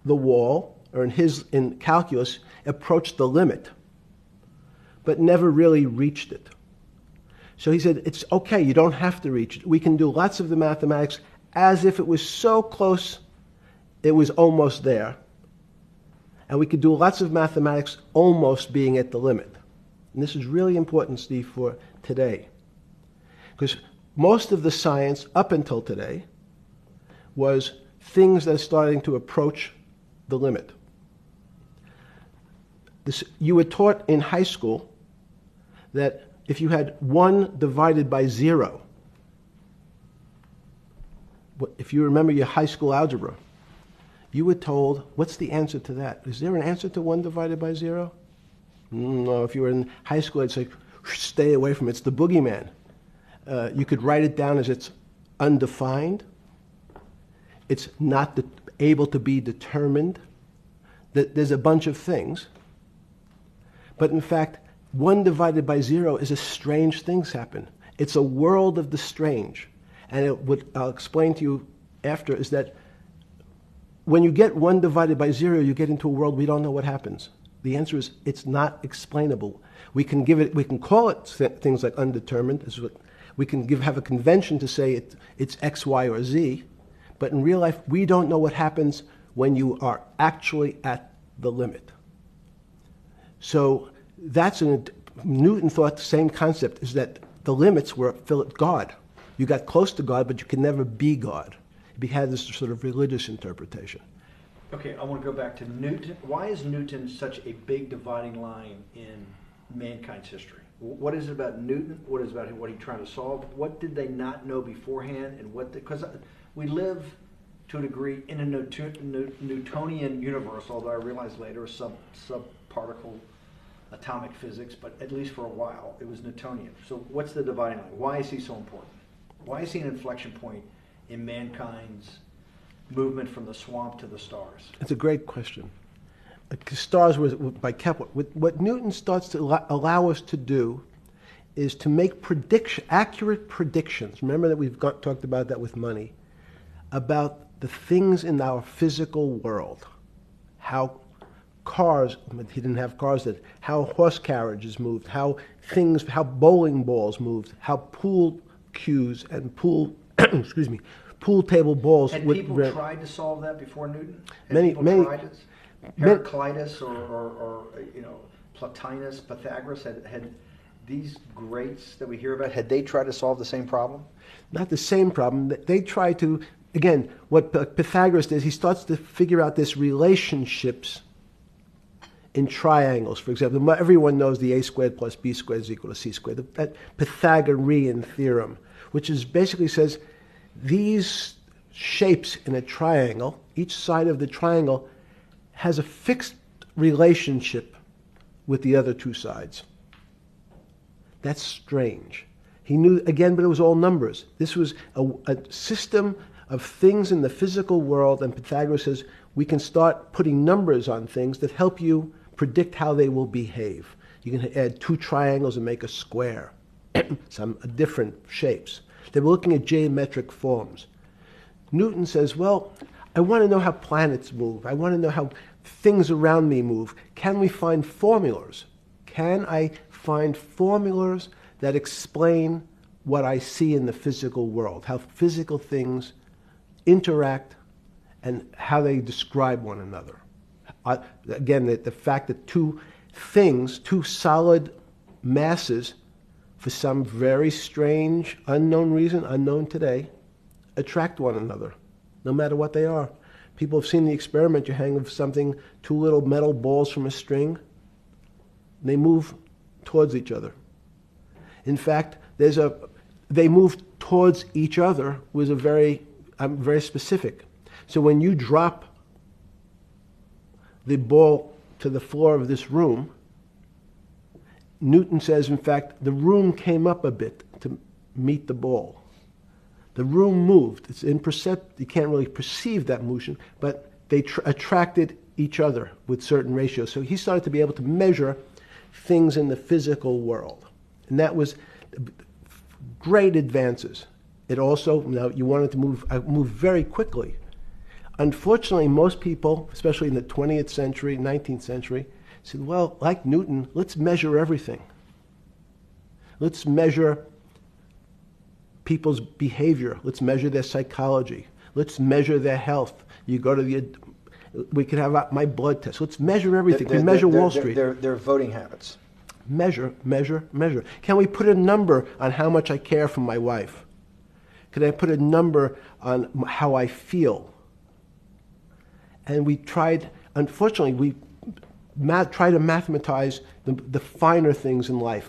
C: the wall, or in calculus, approached the limit, but never really reached it. So he said, it's okay, you don't have to reach it. We can do lots of the mathematics as if it was so close it was almost there. And we could do lots of mathematics almost being at the limit. And this is really important, Steve, for today. Because most of the science up until today was things that are starting to approach the limit. You were taught in high school that if you had 1 divided by 0, if you remember your high school algebra, you were told, what's the answer to that? Is there an answer to 1 divided by 0? No, if you were in high school, I'd say, stay away from it. It's the boogeyman. You could write it down as it's undefined. It's not able to be determined. There's a bunch of things. But in fact, 1 divided by 0 is a strange things happen. It's a world of the strange. And what I'll explain to you after is that when you get 1 divided by 0, you get into a world we don't know what happens. The answer is it's not explainable. We can call it things like undetermined. We can have a convention to say it's X, Y, or Z. But in real life, we don't know what happens when you are actually at the limit. So Newton thought the same concept, is that the limits were God. You got close to God, but you can never be God. He had this sort of religious interpretation.
A: Okay, I want to go back to Newton. Why is Newton such a big dividing line in mankind's history? What is it about Newton? What is it about what he's trying to solve? What did they not know beforehand? And because we live to a degree in a Newtonian universe, although I realized later subparticle atomic physics, but at least for a while it was Newtonian. So what's the dividing line? Why is he so important? Why is he an inflection point in mankind's movement from the swamp to the stars?
C: It's a great question. Stars was by Kepler. What Newton starts to allow us to do is to make accurate predictions. Remember that we've talked about that with money, about the things in our physical world, how cars, he didn't have cars, how horse carriages moved, how bowling balls moved, how pool cues and pool table balls.
A: Had people tried to solve that before Newton?
C: Many
A: tried it? Heraclitus or Plotinus, Pythagoras had these greats that we hear about. Had they tried to solve the same problem?
C: Not the same problem. They tried to again, what Pythagoras does, he starts to figure out this relationships in triangles. For example, everyone knows the a squared plus b squared is equal to c squared, that Pythagorean theorem, which is basically says these shapes in a triangle, each side of the triangle has a fixed relationship with the other two sides. That's strange. He knew, again, but it was all numbers. This was a system of things in the physical world, and Pythagoras says we can start putting numbers on things that help you predict how they will behave. You can add two triangles and make a square, some different shapes. They were looking at geometric forms. Newton says, well, I want to know how planets move. I want to know how things around me move. Can we find formulas? Can I find formulas that explain what I see in the physical world, how physical things interact and how they describe one another? Again, the fact that two things, two solid masses, for some very strange, unknown reason, unknown today, attract one another, no matter what they are. People have seen the experiment. You hang something, two little metal balls from a string, and they move towards each other. In fact, they move towards each other was very specific. So when you drop the ball to the floor of this room, Newton says, in fact, the room came up a bit to meet the ball. The room moved. It's imperceptible. You can't really perceive that motion, but they attracted each other with certain ratios. So he started to be able to measure things in the physical world. And that was great advances. It also, now you wanted to move very quickly. Unfortunately, most people, especially in the 20th century, 19th century, said, well, like Newton, let's measure everything. Let's measure people's behavior. Let's measure their psychology. Let's measure their health. You go to we could have my blood test. Let's measure everything. We measure Wall Street.
A: Their voting habits.
C: Measure, measure, measure. Can we put a number on how much I care for my wife? Can I put a number on how I feel? And we tried, unfortunately, we try to mathematize the finer things in life,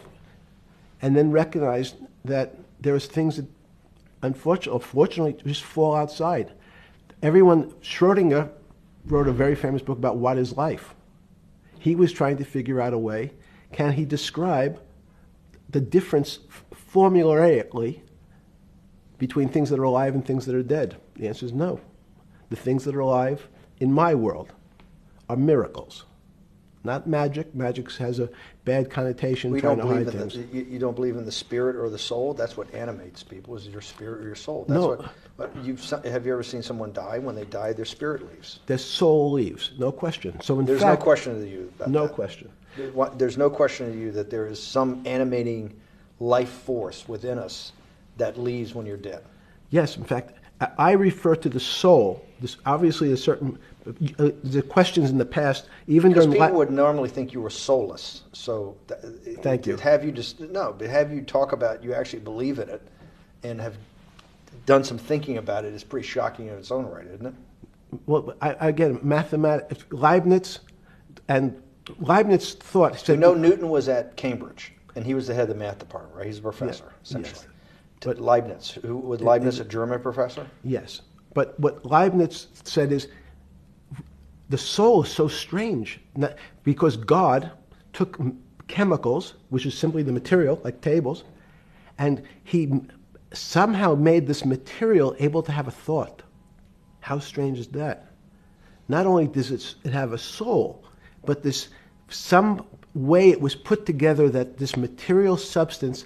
C: and then recognize that there's things that unfortunately just fall outside. Schrodinger wrote a very famous book about what is life. He was trying to figure out a way, can he describe the difference formulaically between things that are alive and things that are dead? The answer is no. The things that are alive in my world are miracles. Not magic. Magic has a bad connotation,
A: We
C: trying
A: don't
C: to
A: believe
C: hide
A: in
C: things.
A: you don't believe in the spirit or the soul. That's what animates people, is your spirit or your soul. That's
C: No.
A: have you ever seen someone die? When they die, their spirit leaves.
C: Their soul leaves, no question. So in
A: There's
C: fact,
A: no question to you about
C: no
A: that.
C: question.
A: There's no question to you that there is some animating life force within us that leaves when you're dead.
C: Yes, in fact, I refer to the soul. This obviously is certain. The questions in the past, even
A: Because
C: during
A: people would normally think you were soulless. So,
C: Thank you.
A: But have you talk about you actually believe in it, and have done some thinking about it is pretty shocking in its own right, isn't it?
C: well, again, mathematics. Leibniz thought.
A: So
C: Said,
A: we know Newton was at Cambridge, and he was the head of the math department, right? He's a professor,
C: Yes,
A: essentially.
C: yes.
A: But Leibniz, was Leibniz a German professor?
C: Yes, but what Leibniz said is the soul is so strange because God took chemicals, which is simply the material, like tables, and he somehow made this material able to have a thought. How strange is that? Not only does it have a soul, but some way it was put together that this material substance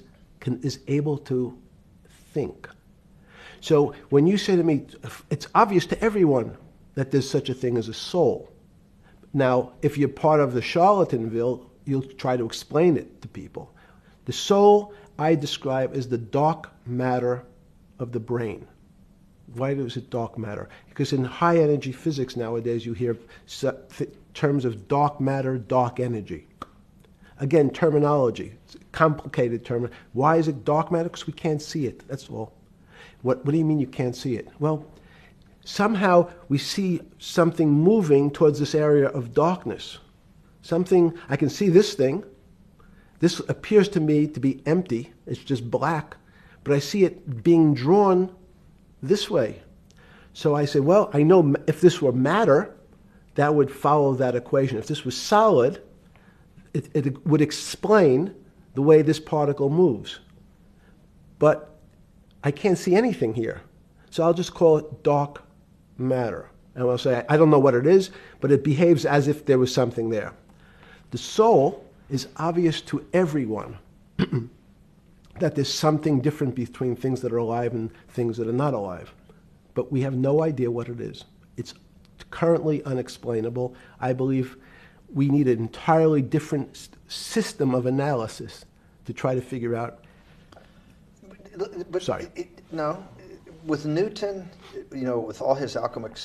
C: is able to think. So when you say to me, it's obvious to everyone that there's such a thing as a soul. Now, if you're part of the Charlatanville, you'll try to explain it to people. The soul I describe as the dark matter of the brain. Why is it dark matter? Because in high energy physics nowadays you hear terms of dark matter, dark energy. Again, terminology. It's a complicated term. Why is it dark matter? Because we can't see it. That's all. What do you mean you can't see it? Well, somehow we see something moving towards this area of darkness. Something, I can see this thing. This appears to me to be empty. It's just black. But I see it being drawn this way. So I say, well, I know if this were matter, that would follow that equation. If this was solid, it would explain the way this particle moves. But I can't see anything here. So I'll just call it dark matter. And I'll say, I don't know what it is, but it behaves as if there was something there. The soul is obvious to everyone that there's something different between things that are alive and things that are not alive. But we have no idea what it is. It's currently unexplainable. I believe we need an entirely different system of analysis to try to figure out.
A: But
C: Sorry.
A: No, with Newton, with all his alchemical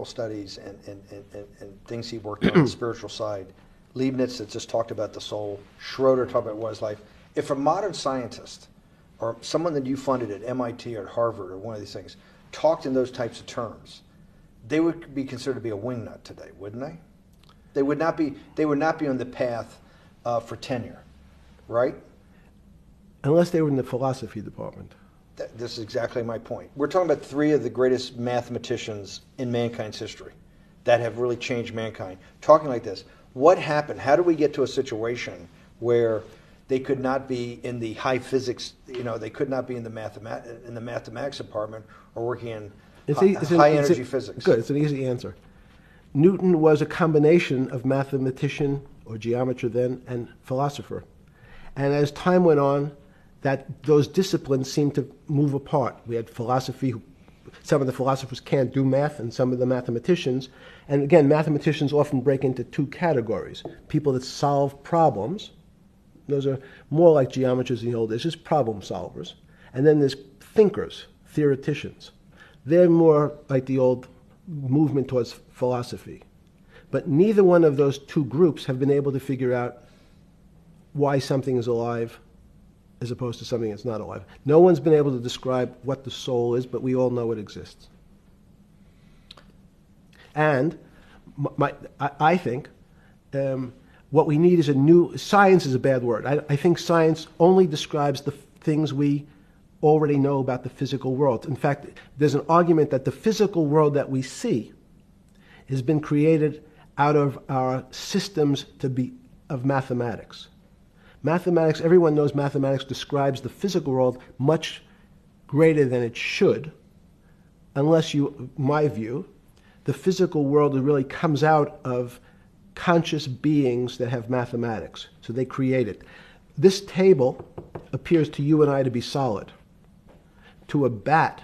A: studies and things he worked on the spiritual side, Leibniz that just talked about the soul, Schroeder talked about what is life. If a modern scientist or someone that you funded at MIT or at Harvard or one of these things talked in those types of terms, they would be considered to be a wingnut today, wouldn't they? They would not be. They would not be on the path for tenure, right?
C: Unless they were in the philosophy department.
A: This is exactly my point. We're talking about three of the greatest mathematicians in mankind's history that have really changed mankind. Talking like this, what happened? How do we get to a situation where they could not be in the high physics? They could not be in the mathematics department or working in high energy physics.
C: Good. It's an easy answer. Newton was a combination of mathematician or geometer then and philosopher, and as time went on, those disciplines seemed to move apart. We had philosophy. Some of the philosophers can't do math, and some of the mathematicians. And again, mathematicians often break into two categories: people that solve problems. Those are more like geometers in the old days, just problem solvers. And then there's thinkers, theoreticians. They're more like the old movement towards philosophy. But neither one of those two groups have been able to figure out why something is alive as opposed to something that's not alive. No one's been able to describe what the soul is, but we all know it exists. And I think what we need is science is a bad word. I think science only describes the things we already know about the physical world. In fact, there's an argument that the physical world that we see has been created out of our systems of mathematics. Mathematics, everyone knows mathematics describes the physical world much greater than it should, unless my view, the physical world really comes out of conscious beings that have mathematics. So they create it. This table appears to you and I to be solid. To a bat,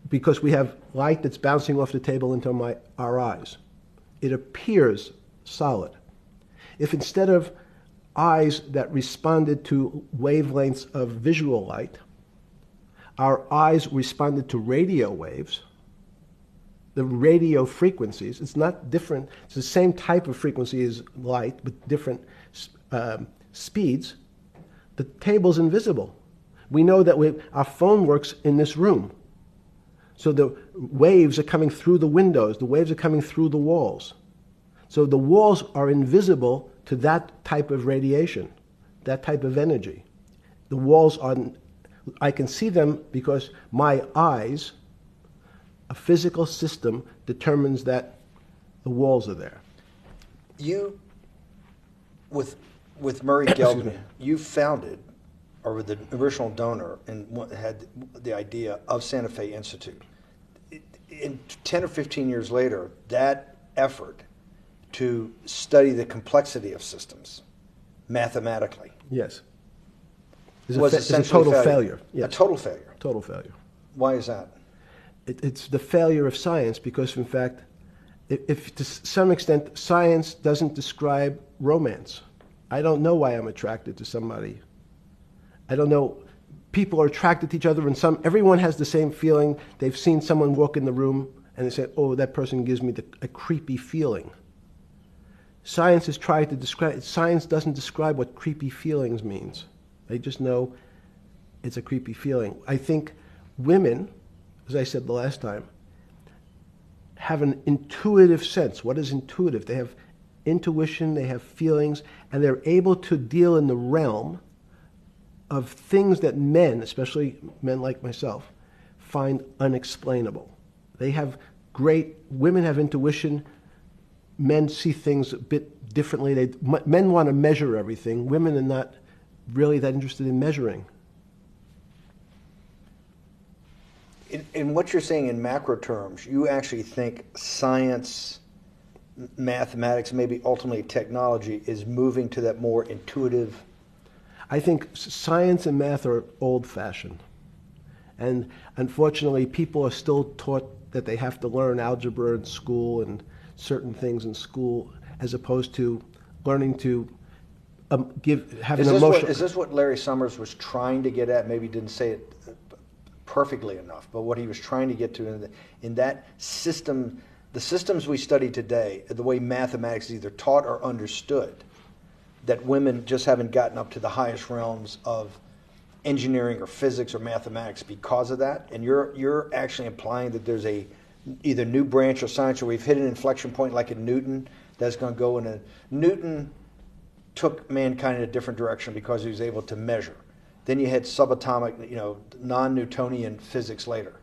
C: because we have light that's bouncing off the table into our eyes, it appears solid. If instead of eyes that responded to wavelengths of visual light, our eyes responded to radio waves, the radio frequencies, it's not different, it's the same type of frequency as light, but different speeds, the table's invisible. We know that our phone works in this room. So the waves are coming through the windows, the waves are coming through the walls. So the walls are invisible to that type of radiation, that type of energy. The walls I can see them because my eyes, a physical system determines that the walls are there.
A: You, with Murray Geldman, you founded, or were the original donor, and had the idea of Santa Fe Institute. In 10 or 15 years later, that effort to study the complexity of systems mathematically.
C: Yes.
A: Was
C: it's a total failure. Yes.
A: A total failure.
C: Total failure.
A: Why is that?
C: It's the failure of science because, in fact, if to some extent science doesn't describe romance. I don't know why I'm attracted to somebody. I don't know. People are attracted to each other, and everyone has the same feeling. They've seen someone walk in the room, and they say, "Oh, that person gives me a creepy feeling." Science has tried to describe. Science doesn't describe what creepy feelings means. They just know it's a creepy feeling. I think women as I said the last time, have an intuitive sense. What is intuitive? They have intuition, they have feelings, and they're able to deal in the realm of things that men, especially men like myself, find unexplainable. They have women have intuition, men see things a bit differently. Men want to measure everything. Women are not really that interested in measuring.
A: In what you're saying in macro terms, you actually think science, mathematics, maybe ultimately technology is moving to that more intuitive?
C: I think science and math are old-fashioned. And unfortunately, people are still taught that they have to learn algebra in school and certain things in school, as opposed to learning to have an emotion.
A: Is this what Larry Summers was trying to get at? Maybe he didn't say it perfectly enough, but what he was trying to get to in that system, the systems we study today, the way mathematics is either taught or understood, that women just haven't gotten up to the highest realms of engineering or physics or mathematics because of that. And you're actually implying that there's a either new branch of science, or we've hit an inflection point like in Newton that's going to go in a Newton took mankind in a different direction because he was able to measure. Then you had subatomic, non-Newtonian physics later.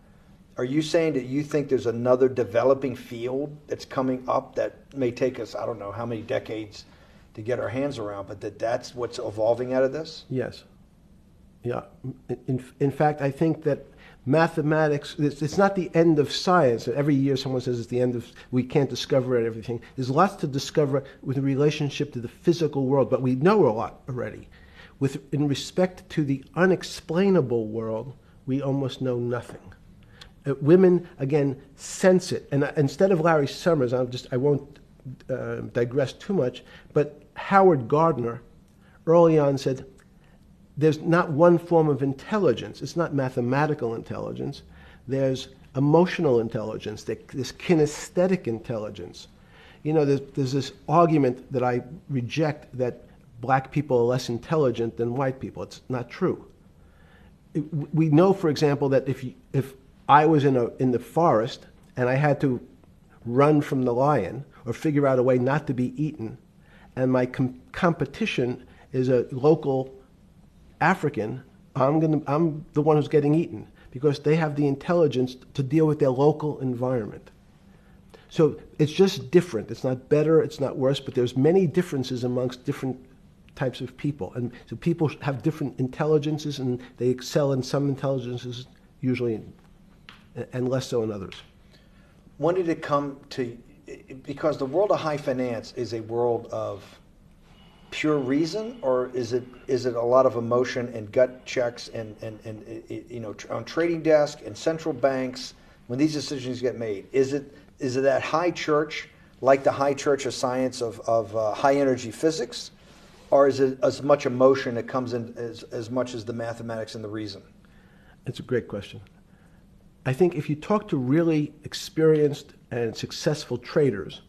A: Are you saying that you think there's another developing field that's coming up that may take us, I don't know how many decades to get our hands around, but that's what's evolving out of this?
C: Yes. Yeah. In fact, I think that mathematics, it's not the end of science. Every year someone says it's the end of, we can't discover everything. There's lots to discover with relationship to the physical world, but we know a lot already. In respect to the unexplainable world, we almost know nothing. Women, again, sense it. And instead of Larry Summers, I won't digress too much, but Howard Gardner early on said, there's not one form of intelligence. It's not mathematical intelligence. There's emotional intelligence. There's kinesthetic intelligence. There's this argument that I reject that black people are less intelligent than white people. It's not true. We know, for example, that if I was in the forest and I had to run from the lion or figure out a way not to be eaten, and my competition is a local African, I'm the one who's getting eaten because they have the intelligence to deal with their local environment. So it's just different. It's not better, it's not worse, but there's many differences amongst different types of people. And so people have different intelligences, and they excel in some intelligences usually, and less so in others.
A: When did it come to, because the world of high finance is a world of pure reason, or is it a lot of emotion and gut checks and on trading desk and central banks when these decisions get made? Is it that high church, like the high church of science of high energy physics, or is it as much emotion that comes in as much as the mathematics and the reason?
C: It's a great question. I think if you talk to really experienced and successful traders,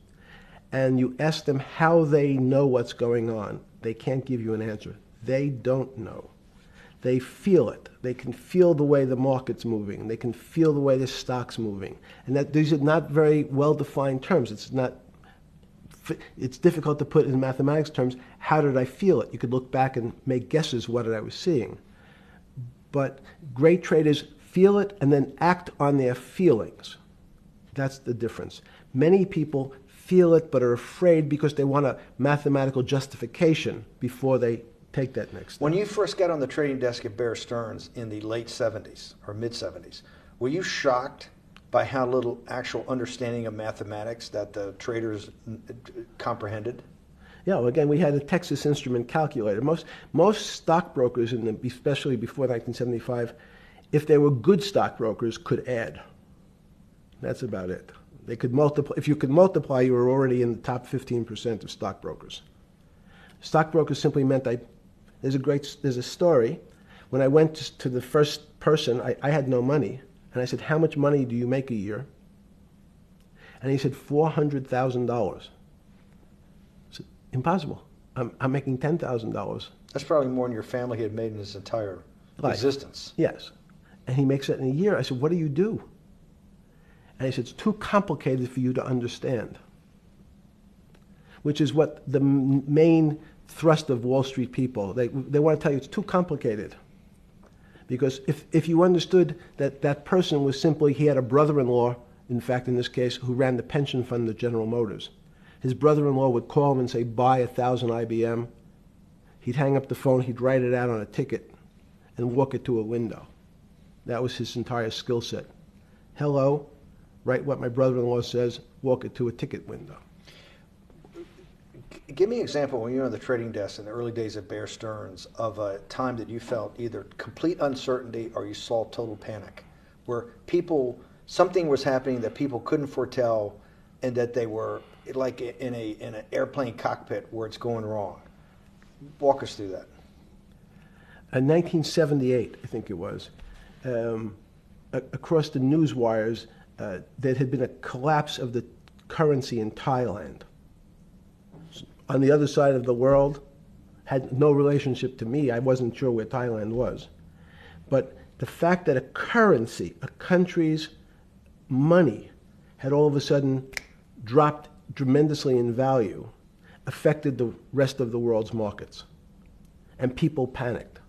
C: and you ask them how they know what's going on, they can't give you an answer. They don't know. They feel it. They can feel the way the market's moving. They can feel the way the stock's moving. And that these are not very well-defined terms. It's difficult to put in mathematics terms, how did I feel it? You could look back and make guesses what I was seeing. But great traders feel it and then act on their feelings. That's the difference. Many people feel it but are afraid because they want a mathematical justification before they take that next step.
A: When you first got on the trading desk at Bear Stearns in the late 70s or mid 70s, were you shocked by how little actual understanding of mathematics that the traders comprehended?
C: Yeah, well, again, we had a Texas Instrument calculator. Most stockbrokers, especially before 1975, if they were good stockbrokers, could add. That's about it. They could multiply. If you could multiply, you were already in the top 15% of stockbrokers. Stockbrokers simply meant there's a story. When I went to the first person, I had no money. And I said, how much money do you make a year? And he said, $400,000. I said, impossible. I'm making $10,000.
A: That's probably more than your family had made in his entire existence.
C: Yes. And he makes it in a year. I said, what do you do? And he said, it's too complicated for you to understand, which is what the main thrust of Wall Street people, they want to tell you it's too complicated. Because if you understood that that person was simply, he had a brother-in-law, in fact, in this case, who ran the pension fund at General Motors. His brother-in-law would call him and say, buy 1,000 IBM. He'd hang up the phone, he'd write it out on a ticket and walk it to a window. That was his entire skill set. Hello, write what my brother-in-law says, walk it to a ticket window.
A: Give me an example when you were on the trading desk in the early days of Bear Stearns of a time that you felt either complete uncertainty or you saw total panic, where something was happening that people couldn't foretell and that they were like in an airplane cockpit where it's going wrong. Walk us through that.
C: In 1978, I think it was, across the news wires, there had been a collapse of the currency in Thailand. On the other side of the world, had no relationship to me. I wasn't sure where Thailand was. But the fact that a currency, a country's money, had all of a sudden dropped tremendously in value affected the rest of the world's markets. And people panicked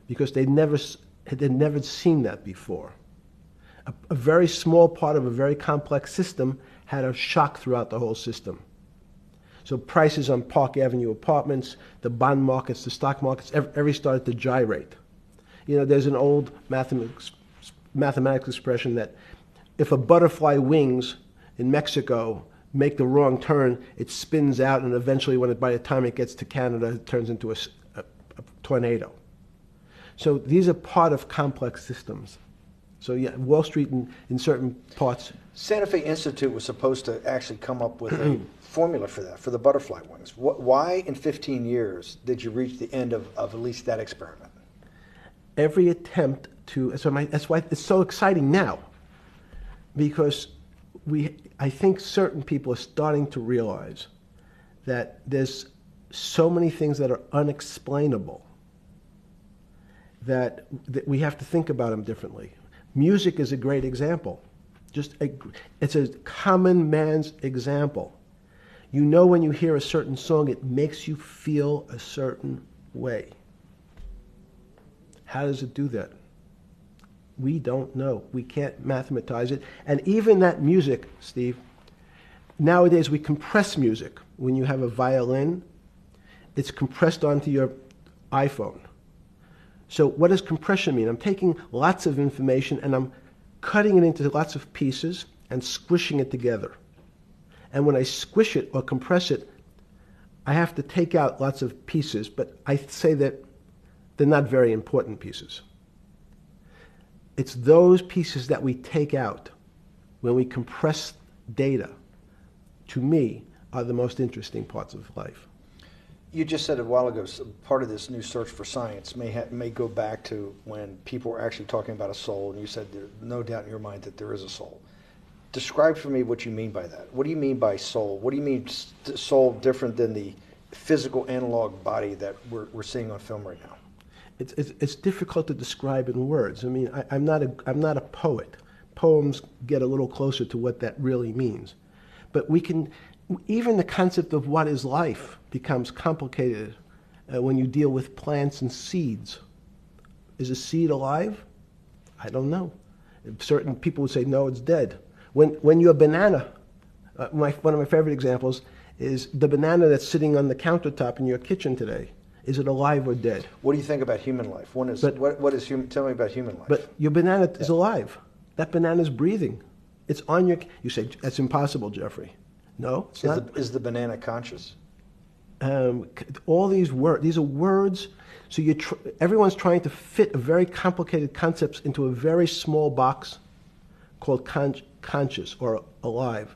C: because they'd never seen that before. A very small part of a very complex system had a shock throughout the whole system. So prices on Park Avenue apartments, the bond markets, the stock markets, every started to gyrate. You know, there's an old mathematics expression that if a butterfly wings in Mexico make the wrong turn, it spins out, and eventually, by the time it gets to Canada, it turns into a tornado. So these are part of complex systems. So yeah, Wall Street in certain parts.
A: Santa Fe Institute was supposed to actually come up with a formula for that, for the butterfly wings. Why in 15 years did you reach the end of at least that experiment?
C: Every attempt to, that's why it's so exciting now, because I think certain people are starting to realize that there's so many things that are unexplainable that we have to think about them differently. Music is a great example. It's a common man's example. You know when you hear a certain song, it makes you feel a certain way. How does it do that? We don't know. We can't mathematize it. And even that music, Steve, nowadays we compress music. When you have a violin, it's compressed onto your iPhone. So what does compression mean? I'm taking lots of information and I'm cutting it into lots of pieces and squishing it together. And when I squish it or compress it, I have to take out lots of pieces, but I say that they're not very important pieces. It's those pieces that we take out when we compress data, to me, are the most interesting parts of life.
A: You just said a while ago, part of this new search for science may go back to when people were actually talking about a soul, and you said there's no doubt in your mind that there is a soul. Describe for me what you mean by that. What do you mean by soul? What do you mean soul different than the physical analog body that we're seeing on film right now?
C: It's difficult to describe in words. I mean, I'm not a poet. Poems get a little closer to what that really means. But even the concept of what is life becomes complicated when you deal with plants and seeds. Is a seed alive? I don't know. Certain people would say, no, it's dead. When you're a banana, one of my favorite examples is the banana that's sitting on the countertop in your kitchen today. Is it alive or dead?
A: What do you think about human life? What is human? Tell me about human life.
C: But your banana is alive. That banana is breathing. It's on your. You say that's impossible, Jeffrey. No, it's not.
A: Is the banana conscious?
C: All these words. These are words. So everyone's trying to fit a very complicated concepts into a very small box called conscious or alive.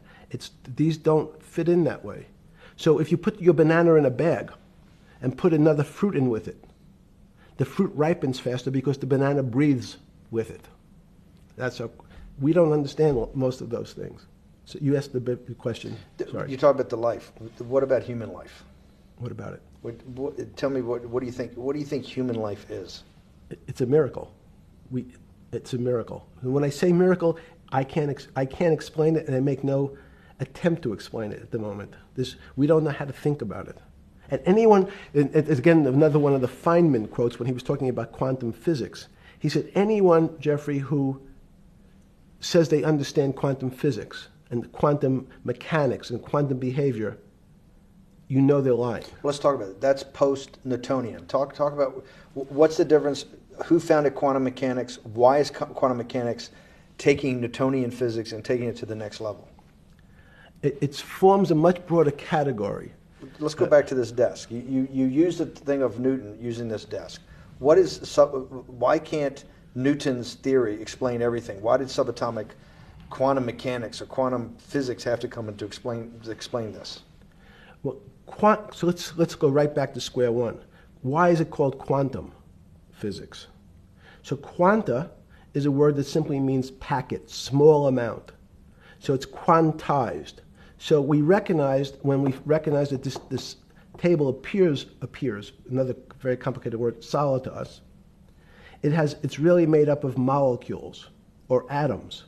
C: These don't fit in that way. So if you put your banana in a bag and put another fruit in with it, the fruit ripens faster because the banana breathes with it. We don't understand most of those things. So you asked the big question. Sorry.
A: You talk about the life. What about human life?
C: What about it?
A: Tell me what do you think? What do you think human life is?
C: It's a miracle. It's a miracle. And when I say miracle, I can't explain it, and I make no attempt to explain it at the moment. We don't know how to think about it. And anyone, and again, another one of the Feynman quotes when he was talking about quantum physics. He said, anyone, Jeffrey, who says they understand quantum physics and quantum mechanics and quantum behavior, you know they're lying.
A: Let's talk about it. That's post-Newtonian. Talk about what's the difference, who founded quantum mechanics, why is quantum mechanics taking Newtonian physics and taking it to the next level?
C: It forms a much broader category.
A: Let's go back to this desk. You used the thing of Newton using this desk. Why can't Newton's theory explain everything? Why did subatomic quantum mechanics or quantum physics have to come in to explain this?
C: Well, so let's go right back to square one. Why is it called quantum physics? So quanta is a word that simply means packet, small amount. So it's quantized. So we recognized, when we recognized that this table appears, another very complicated word, solid to us, it's really made up of molecules or atoms.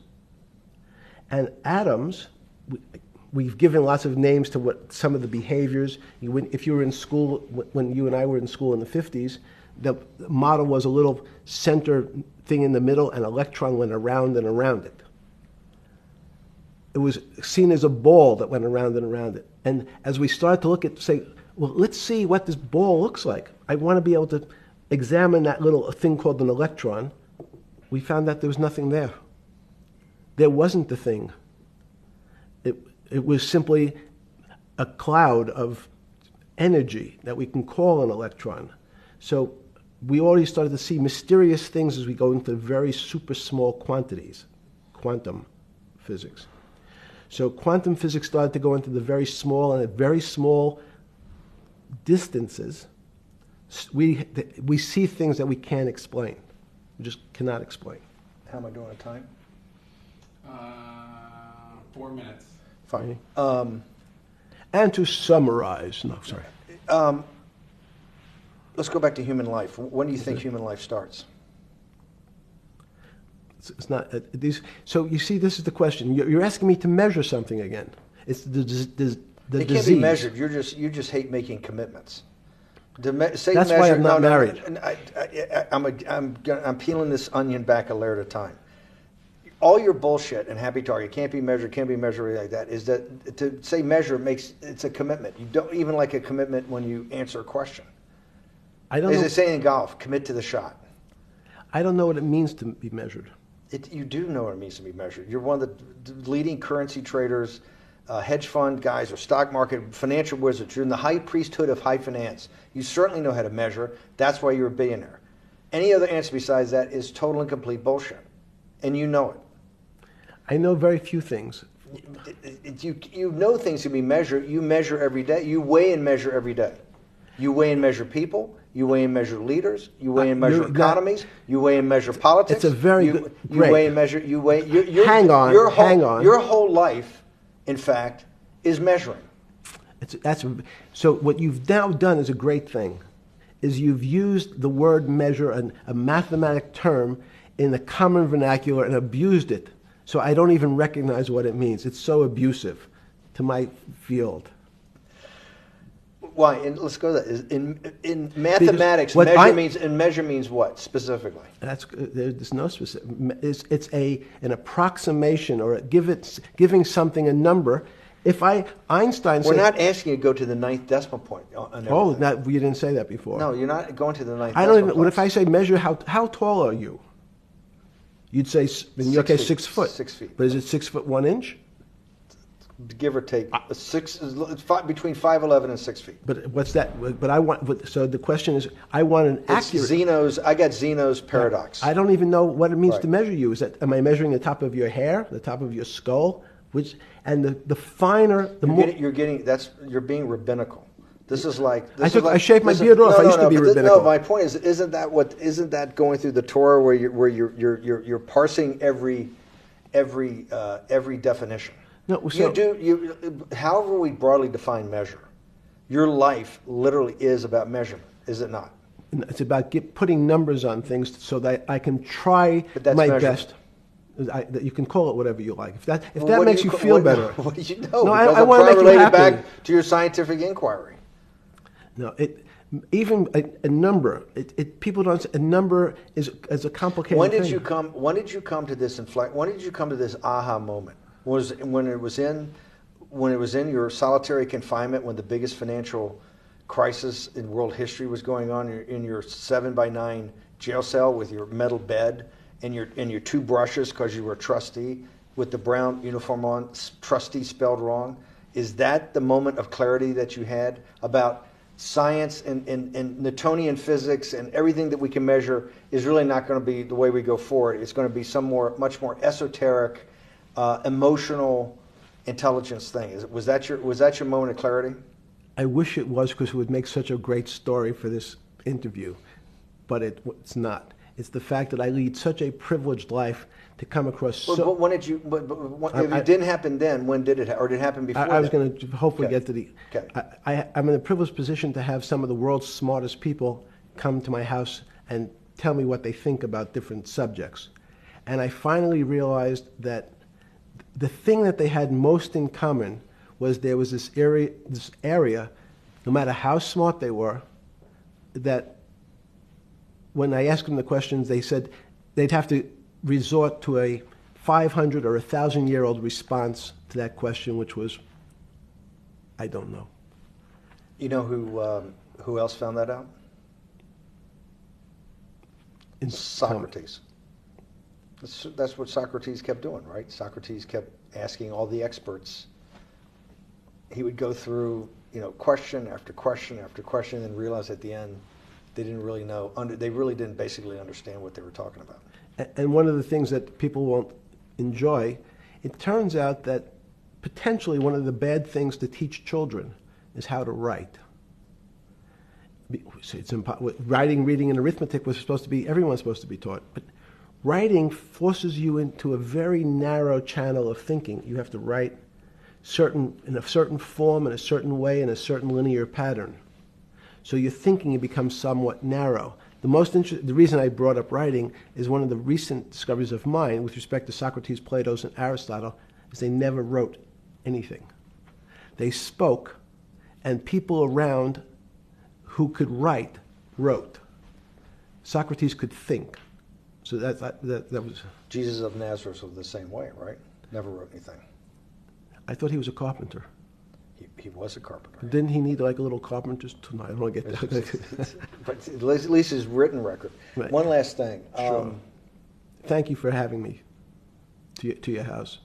C: And atoms, we've given lots of names to what some of the behaviors. If you were in school, when you and I were in school in the 50s, the model was a little center thing in the middle, and an electron went around and around it. It was seen as a ball that went around and around it. And as we started to look at, say, well, let's see what this ball looks like. I want to be able to examine that little thing called an electron. We found that there was nothing there. There wasn't the thing. It was simply a cloud of energy that we can call an electron. So we already started to see mysterious things as we go into very super small quantities, quantum physics. So quantum physics started to go into the very small, and at very small distances, we see things that we can't explain. We just cannot explain.
A: How am I doing on time?
B: 4 minutes.
A: Fine.
C: And to summarize, no, sorry.
A: Let's go back to human life. When do you think human life starts?
C: It's not these. So you see, this is the question. You're asking me to measure something again. It's the
A: It
C: disease.
A: can't be measured. You just hate making commitments.
C: That's why I'm not married.
A: I'm peeling this onion back a layer at a time. All your bullshit and happy target can't be measured like that. Is that to say measure it's a commitment. You don't even like a commitment when you answer a question.
C: I don't
A: As
C: know.
A: they say in golf, commit to the shot.
C: I don't know what it means to be measured.
A: You do know what it means to be measured. You're one of the leading currency traders, hedge fund guys, or stock market financial wizards. You're in the high priesthood of high finance. You certainly know how to measure. That's why you're a billionaire. Any other answer besides that is total and complete bullshit, and you know it.
C: I know very few things.
A: You know things can be measured. You measure every day. You weigh and measure every day. You weigh and measure people. You weigh and measure leaders. You weigh and measure economies. You weigh and measure politics.
C: It's a very good.
A: You weigh and measure. You weigh.
C: Hang on.
A: Your whole life, in fact, is measuring.
C: So what you've now done is a great thing, is you've used the word measure, a mathematic term, in the common vernacular and abused it. So I don't even recognize what it means. It's so abusive to my field.
A: Why? And let's go to that. In mathematics, measure means what specifically?
C: There's no specific. It's an approximation, or giving something a number. Einstein said,
A: we're not asking you to go to the 9th decimal point.
C: You didn't say that before.
A: No, you're not going to the 9th.
C: I don't even. What if I say measure? How tall are you? You'd say, in your case, 6 foot.
A: 6 feet.
C: But is it 6 foot 1 inch?
A: Give or take, between 5'11" and 6 feet.
C: But what's that? But I want. So the question is, I want an accurate.
A: I got Zeno's paradox.
C: I don't even know what it means to measure you. Am I measuring the top of your hair, the top of your skull, and the finer, the more
A: you're being rabbinical. This is like
C: I shaved my beard off. I used to be rabbinical.
A: No, my point is, isn't that going through the Torah where you're parsing every definition?
C: No, so
A: however we broadly define measure, your life literally is about measurement, is it not?
C: It's about putting numbers on things so that I can try my best. That you can call it whatever you like. If that
A: Well, what do
C: makes you
A: ca-
C: feel
A: what-
C: better.
A: What do you know?
C: No,
A: Because
C: I
A: I'm
C: wanna
A: trying to
C: make you
A: relate it
C: happy.
A: back to your scientific inquiry.
C: No, even a number. People don't. A number is a complicated
A: When did
C: thing.
A: you come? When did you come to this When did you come to this aha moment? Was when it was in your solitary confinement, when the biggest financial crisis in world history was going on, in your 7x9 jail cell with your metal bed and your two brushes because you were a trustee with the brown uniform on, trustee spelled wrong. Is that the moment of clarity that you had about science and Newtonian physics and everything that we can measure is really not going to be the way we go forward? It's going to be much more esoteric, emotional intelligence thing. Was that your moment of clarity?
C: I wish it was, because it would make such a great story for this interview, but it's not. It's the fact that I lead such a privileged life to come across.
A: But when did you? If it didn't happen then, when did it? Or did it happen before?
C: I was
A: then?
C: going to hopefully
A: Okay.
C: get to the.
A: Okay.
C: I'm in a privileged position to have some of the world's smartest people come to my house and tell me what they think about different subjects, and I finally realized that the thing that they had most in common was there was this area, no matter how smart they were, that when I asked them the questions, they said they'd have to resort to a 500 or 1,000-year-old response to that question, which was, I don't know.
A: You know who else found that out? Socrates. That's what Socrates kept doing, right? Socrates kept asking all the experts. He would go through, question after question after question, and realize at the end they didn't really know. They really didn't basically understand what they were talking about.
C: And one of the things that people won't enjoy, it turns out that potentially one of the bad things to teach children is how to write. So writing, reading, and arithmetic was supposed to be, everyone's supposed to be taught. But writing forces you into a very narrow channel of thinking. You have to write in a certain form, in a certain way, in a certain linear pattern. So your thinking becomes somewhat narrow. The reason I brought up writing is one of the recent discoveries of mine with respect to Socrates, Plato, and Aristotle is they never wrote anything. They spoke, and people around who could write wrote. Socrates could think. So that was.
A: Jesus of Nazareth was the same way, right? Never wrote anything.
C: I thought he was a carpenter.
A: He was a carpenter.
C: Didn't he need like a little carpenter's tonight? I don't want to get that.
A: But at least his written record.
C: Right.
A: One last thing.
C: Sure. Thank you for having me to your house.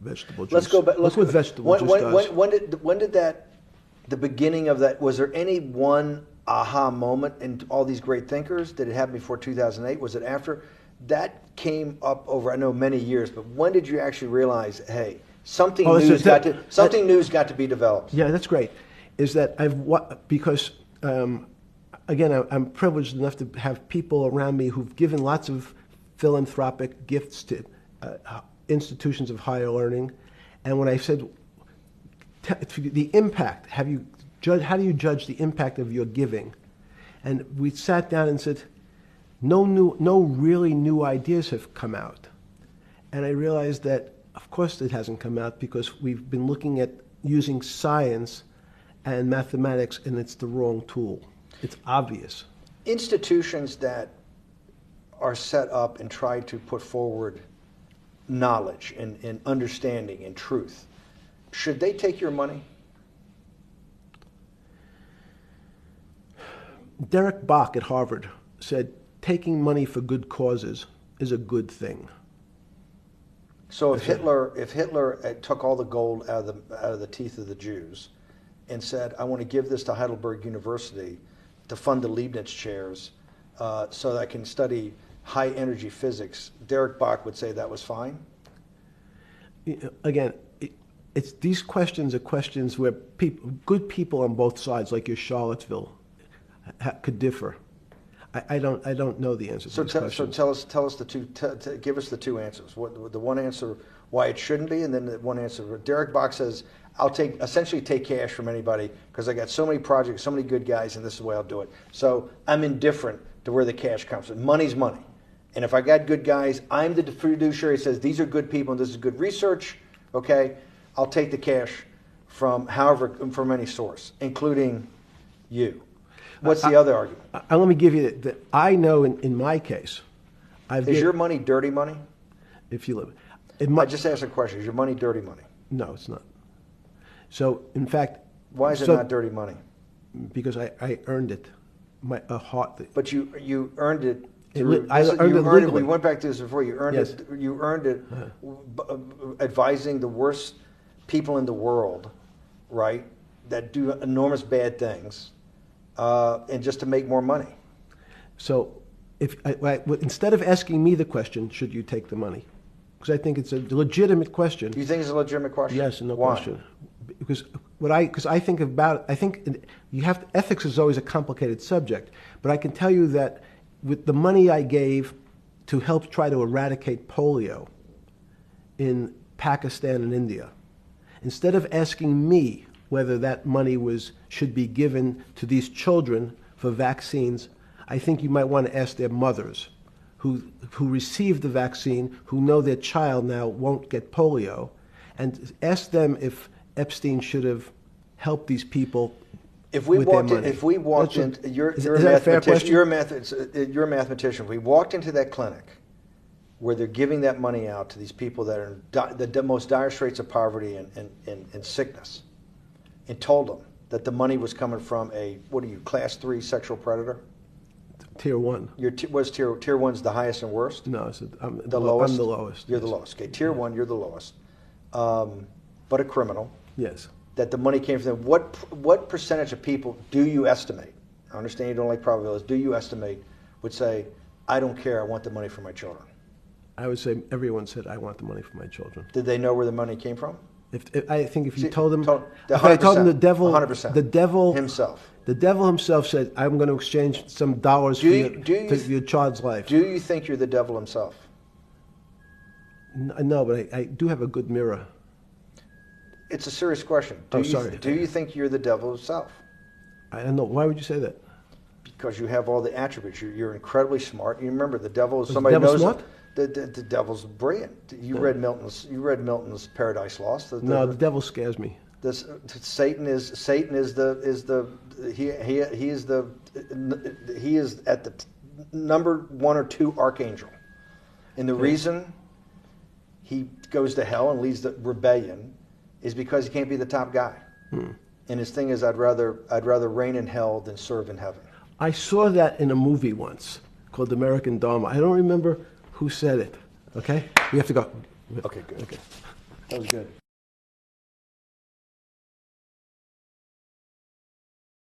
C: Vegetable juice.
A: Let's go back.
C: Look what vegetable juice does.
A: When did that? The beginning of that. Was there any one aha moment in all these great thinkers? Did it happen before 2008? Was it after? That came up over, I know, many years. But when did you actually realize, hey, something new's got to be developed?
C: Yeah, that's great. Is that because again, I'm privileged enough to have people around me who've given lots of philanthropic gifts to institutions of higher learning, and when I said the impact, how do you judge the impact of your giving? And we sat down and said, no really new ideas have come out. And I realized that, of course, it hasn't come out because we've been looking at using science and mathematics, and it's the wrong tool. It's obvious.
A: Institutions that are set up and try to put forward knowledge and understanding and truth, should they take your money?
C: Derek Bach at Harvard said, taking money for good causes is a good thing.
A: So if Hitler took all the gold out of the teeth of the Jews and said, I want to give this to Heidelberg University to fund the Leibniz chairs so that I can study high energy physics, Derek Bach would say that was fine?
C: Again, these questions are questions where good people on both sides, like your Charlottesville, could differ. I don't know the answer to these questions.
A: So tell us the two. Give us the two answers. The one answer why it shouldn't be, and then the one answer. Derek Bach says, I'll essentially take cash from anybody because I got so many projects, so many good guys, and this is the way I'll do it. So I'm indifferent to where the cash comes from. Money's money. And if I got good guys, I'm the fiduciary that says these are good people and this is good research, okay? I'll take the cash from any source, including you. What's the other argument?
C: Let me give you that. I know in my case,
A: Is your money dirty money?
C: if you live,
A: I just asked a question. Is your money dirty money?
C: no, it's not. So in fact,
A: Why is it not dirty money?
C: because I earned it, a heart.
A: But you earned it.
C: I earned it legally.
A: We went back to this before. You earned
C: Yes.
A: it. You earned it advising the worst people in the world, right? That do enormous bad things, and just to make more money.
C: So instead of asking me the question, should you take the money? Because I think it's a legitimate question.
A: Do you think it's a legitimate question?
C: Yes, no
A: Why?
C: question. Because I think about, I think ethics is always a complicated subject, but I can tell you that with the money I gave to help try to eradicate polio in Pakistan and India, instead of asking me whether that money should be given to these children for vaccines, I think you might want to ask their mothers who received the vaccine, who know their child now won't get polio, and ask them if Epstein should have helped these people
A: If we
C: with
A: walked
C: their
A: in,
C: money.
A: if we walked in,
C: Is that a fair question?
A: you're a mathematician. If we walked into that clinic where they're giving that money out to these people that are in the most dire straits of poverty and sickness, and told them that the money was coming from class 3 sexual predator?
C: Tier 1.
A: Was tier 1's the highest and worst?
C: No,
A: I'm the lowest.
C: I'm the lowest.
A: You're the lowest. Okay, tier 1, you're the lowest. But a criminal.
C: Yes.
A: That the money came from them. What percentage of people do you estimate? I understand you don't like probabilities. Do you estimate would say, I don't care, I want the money for my children?
C: I would say everyone said, I want the money for my children.
A: Did they know where the money came from?
C: I think if you told them,
A: the
C: if I told them
A: 100%.
C: the devil
A: himself
C: said, I'm going to exchange some dollars for your child's life.
A: Do you think you're the devil himself?
C: No, but I do have a good mirror.
A: It's a serious question.
C: Sorry.
A: Do you think you're the devil himself?
C: I don't know. Why would you say that?
A: Because you have all the attributes. You're incredibly smart. You remember the devil is
C: Was
A: somebody
C: the devil
A: knows
C: smart?
A: The devil's brilliant. You read Milton's Paradise Lost.
C: No, the devil scares me.
A: Satan is at the number 1 or 2 archangel, and the reason he goes to hell and leads the rebellion is because he can't be the top guy. And his thing is, I'd rather reign in hell than serve in heaven.
C: I saw that in a movie once called American Dharma. I don't remember who said it. Okay, we have to go.
A: Okay, good.
C: Okay.
A: That was good.